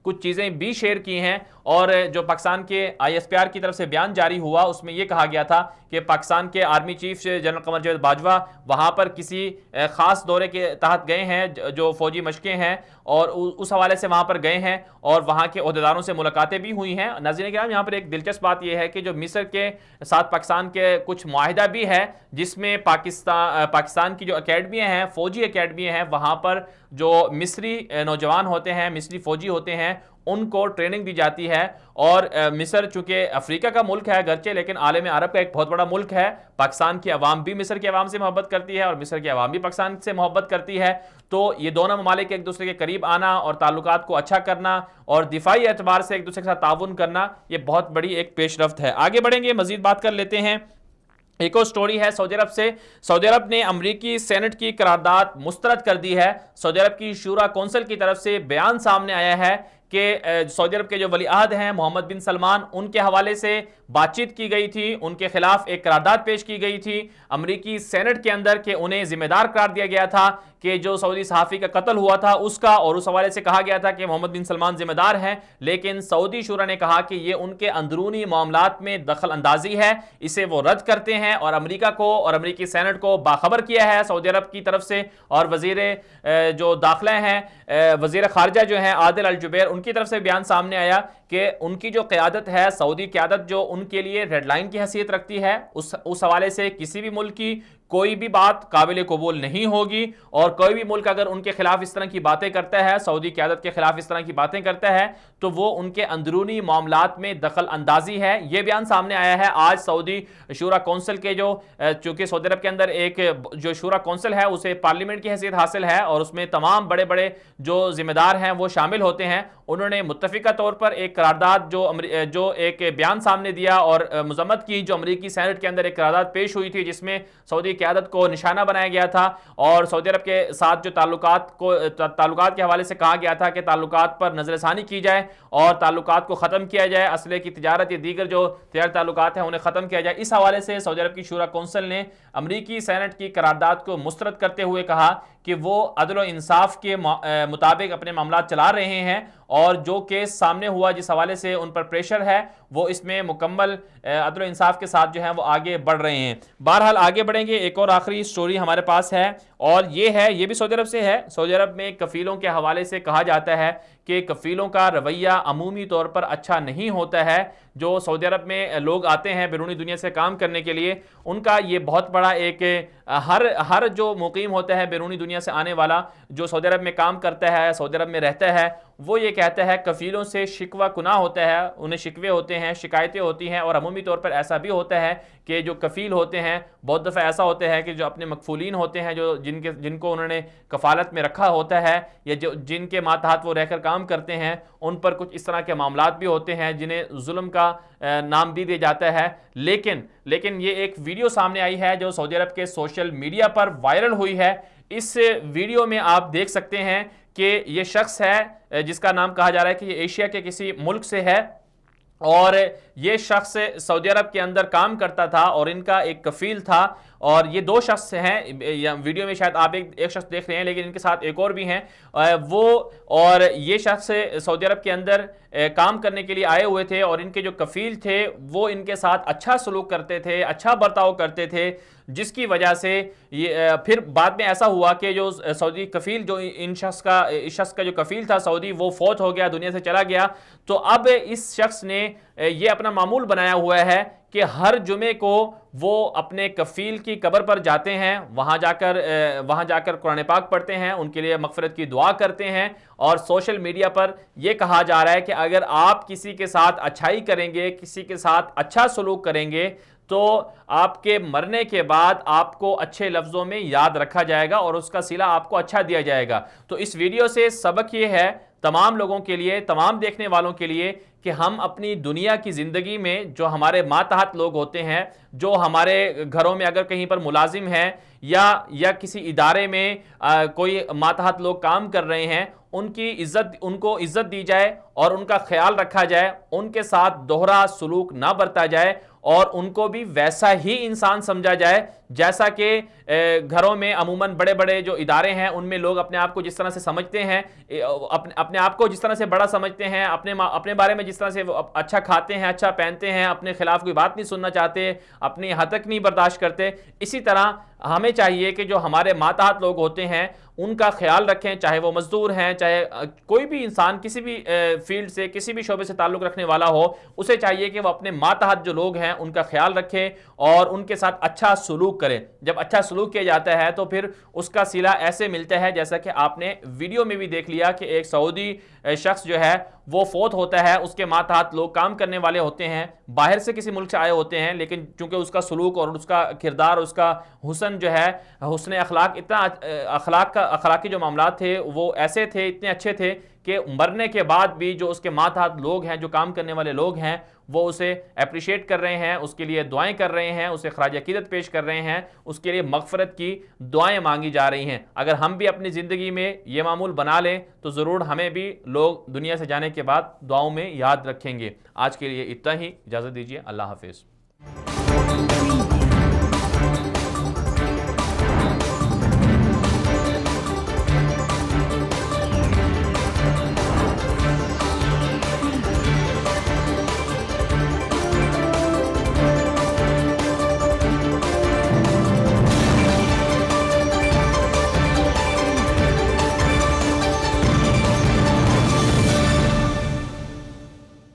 कुछ चीज़ें भी शेयर की हैं। और जो पाकिस्तान के ISPR की तरफ से बयान जारी हुआ, उसमें यह कहा गया था कि पाकिस्तान के army chief general Qamar Javed Bajwa वहाँ पर किसी ख़ास दौरे के तहत गए हैं, जो फ़ौजी मशक़ें हैं, और उस हवाले से वहाँ पर गए हैं और वहाँ के ओहदेदारों से मुलाकातें भी हुई हैं। नाज़रीन किराम, यहाँ पर एक दिलचस्प बात यह है कि जो मिस्र के साथ पाकिस्तान के कुछ मुआहिदा भी है, जिसमें पाकिस्तान की जो अकेडमियाँ हैं, फ़ौजी अकेडमियाँ हैं, वहाँ पर जो मिस्री नौजवान होते हैं, मिस्री फ़ौजी होते हैं, उनको ट्रेनिंग दी जाती है। और मिस्र चूंकि अफ्रीका का मुल्क है गरचे, लेकिन आलम अरब का एक बहुत बड़ा मुल्क है। पाकिस्तान की अवाम भी मिस्र की अवाम से मोहब्बत करती है और मिस्र की अवाम भी पाकिस्तान से मोहब्बत करती है। तो ये दोनों ममालिक एक दूसरे के करीब आना और ताल्लुकात को अच्छा करना और दिफाई एतबार से एक दूसरे के साथ ताउन करना, ये बहुत बड़ी एक पेशरफ्त है। आगे बढ़ेंगे, मजीद बात कर लेते हैं। एक और स्टोरी है सऊदी अरब से। सऊदी अरब ने अमरीकी सेनेट की करारदाद मुस्तरद कर दी है। सऊदी अरब की शूरा कौंसिल की तरफ से बयान सामने आया है कि सऊदी अरब के जो वली अहद हैं मोहम्मद बिन सलमान, उनके हवाले से बातचीत की गई थी, उनके खिलाफ एक करारदाद पेश की गई थी अमरीकी सेनेट के अंदर कि उन्हें जिम्मेदार करार दिया गया था कि जो सऊदी सहाफ़ी का कत्ल हुआ था उसका, और उस हवाले से कहा गया था कि मोहम्मद बिन सलमान जिम्मेदार हैं। लेकिन सऊदी शूरा ने कहा कि ये उनके अंदरूनी मामलात में दखल अंदाजी है, इसे वो रद्द करते हैं और अमरीका को और अमरीकी सेनेट को बाखबर किया है सऊदी अरब की तरफ से। और वजीर जो दाखिला हैं, वजीर खारजा जो हैं आदिल अल जुबैर, उनकी तरफ से बयान सामने आया कि उनकी जो क़यादत है, सऊदी क़यादत जो उनके लिए रेड लाइन की हैसियत रखती है, उस हवाले से किसी भी मुल्क की कोई भी बात काबिल कबूल नहीं होगी। और कोई भी मुल्क अगर उनके खिलाफ इस तरह की बातें करता है, सऊदी क़यादत के खिलाफ इस तरह की बातें करता है, तो वो उनके अंदरूनी मामलात में दखल अंदाजी है। ये बयान सामने आया है आज सऊदी शूरा कौंसिल के जो, चूंकि सऊदी अरब के अंदर एक जो शूरा कौंसिल है उसे पार्लियामेंट की हैसियत हासिल है और उसमें तमाम बड़े बड़े जो जिम्मेदार हैं वो शामिल होते हैं। उन्होंने मुत्तफिका तौर पर एक करारदाद जो एक बयान सामने दिया और मजम्मत की जो अमरीकी सेनेट के अंदर एक करारदाद पेश हुई थी, जिसमें सऊदी क़यादत को निशाना बनाया गया था और सऊदी अरब के साथ जो ताल्लुकात के हवाले से कहा गया था कि ताल्लुकात पर नजरसानी की जाए और ताल्लुकात को ख़त्म किया जाए, असले की तिजारत या दीगर जो तैयार ताल्लुकात हैं उन्हें ख़त्म किया जाए। इस हवाले से सऊदी अरब की शूरा कौंसिल ने अमरीकी सेनेट की करारदाद को मुस्तरद करते हुए कहा कि वो अदल और इंसाफ के मुताबिक अपने मामला चला रहे हैं और जो केस सामने हुआ जिस हवाले से उन पर प्रेशर है वो इसमें मुकम्मल अदल और इंसाफ के साथ जो है वो आगे बढ़ रहे हैं। बहरहाल आगे बढ़ेंगे, एक और आखिरी स्टोरी हमारे पास है और ये भी सऊदी अरब से है। सऊदी अरब में कफीलों के हवाले से कहा जाता है कि कफीलों का रवैया अमूमी तौर पर अच्छा नहीं होता है। जो सऊदी अरब में लोग आते हैं बैरूनी दुनिया से काम करने के लिए, उनका ये बहुत बड़ा एक हर जो मुकीम होता है बैरूनी दुनिया से आने वाला जो सऊदी अरब में काम करता है, सऊदी अरब में रहता है, वो ये कहता है कफीलों से शिकवा कुना होता है, उन्हें शिकवे होते हैं, शिकायतें होती हैं। और अमूमी तौर पर ऐसा भी होता है कि जो कफील होते हैं बहुत दफ़ा ऐसा होता है कि जो अपने मकफूलीन होते हैं, जो जिनको उन्होंने कफालत में रखा होता है या जो जिनके मातहत वो रहकर काम करते हैं, उन पर कुछ इस तरह के मामलात भी होते हैं जिन्हें जुल्म का नाम भी दिया जाता है। लेकिन ये एक वीडियो सामने आई है जो सऊदी अरब के सोशल मीडिया पर वायरल हुई है। इस वीडियो में आप देख सकते हैं कि ये शख्स है जिसका नाम कहा जा रहा है कि ये एशिया के किसी मुल्क से है और ये शख्स सऊदी अरब के अंदर काम करता था और इनका एक कफील था और ये दो शख्स हैं। वीडियो में शायद आप एक शख्स देख रहे हैं लेकिन इनके साथ एक और भी हैं और ये शख्स सऊदी अरब के अंदर काम करने के लिए आए हुए थे और इनके जो कफील थे वो इनके साथ अच्छा सलूक करते थे, अच्छा बर्ताव करते थे, जिसकी वजह से ये फिर बाद में ऐसा हुआ कि जो सऊदी कफील जो इस शख्स का जो कफील था सऊदी, वो फौत हो गया, दुनिया से चला गया। तो अब इस शख्स ने ये अपना मामूल बनाया हुआ है कि हर जुमे को वो अपने कफील की कब्र पर जाते हैं, वहाँ जाकर कुरान पाक पढ़ते हैं, उनके लिए मगफिरत की दुआ करते हैं और सोशल मीडिया पर यह कहा जा रहा है कि अगर आप किसी के साथ अच्छाई करेंगे, किसी के साथ अच्छा सलूक करेंगे तो आपके मरने के बाद आपको अच्छे लफ्ज़ों में याद रखा जाएगा और उसका सिला आपको अच्छा दिया जाएगा। तो इस वीडियो से सबक ये है तमाम लोगों के लिए, तमाम देखने वालों के लिए कि हम अपनी दुनिया की ज़िंदगी में जो हमारे मातहत लोग होते हैं, जो हमारे घरों में अगर कहीं पर मुलाजिम हैं या किसी इदारे में कोई मातहत लोग काम कर रहे हैं, उनको इज्जत दी जाए और उनका ख्याल रखा जाए, उनके साथ दोहरा सलूक ना बरता जाए और उनको भी वैसा ही इंसान समझा जाए जैसा कि घरों में अमूमन बड़े बड़े जो इदारे हैं उनमें लोग अपने आप को जिस तरह से समझते हैं, अपने आप को जिस तरह से बड़ा समझते हैं, अपने बारे में जिस तरह से अच्छा खाते हैं, अच्छा पहनते हैं, अपने खिलाफ कोई बात नहीं सुनना चाहते, अपनी हद तक नहीं बर्दाश्त करते, इसी तरह हमें चाहिए कि जो हमारे मातहत लोग होते हैं उनका ख्याल रखें, चाहे वो मजदूर हैं, चाहे कोई भी इंसान किसी भी फील्ड से, किसी भी शोबे से ताल्लुक़ रखने वाला हो, उसे चाहिए कि वो अपने मातहत जो लोग हैं उनका ख्याल रखे और उनके साथ अच्छा सलूक करें। जब अच्छा सलूक किया जाता है तो फिर उसका सिला ऐसे मिलता है जैसा कि आपने वीडियो में भी देख लिया कि एक सऊदी शख्स जो है वो फौत होता है, उसके मातहत लोग काम करने वाले होते हैं, बाहर से किसी मुल्क से आए होते हैं, लेकिन चूंकि उसका सलूक और उसका किरदार, उसका हुस्न जो है, हुस्न अखलाक, इतना अखलाकी जो मामला थे वो ऐसे थे, इतने अच्छे थे कि मरने के बाद भी जो उसके मातहत लोग हैं, जो काम करने वाले लोग हैं, वो उसे अप्रिशिएट कर रहे हैं, उसके लिए दुआएं कर रहे हैं, उसे खराज अकीदत पेश कर रहे हैं, उसके लिए मगफरत की दुआएं मांगी जा रही हैं। अगर हम भी अपनी ज़िंदगी में ये मामूल बना लें तो ज़रूर हमें भी लोग दुनिया से जाने के बाद दुआओं में याद रखेंगे। आज के लिए इतना ही, इजाज़त दीजिए, अल्लाह हाफिज़।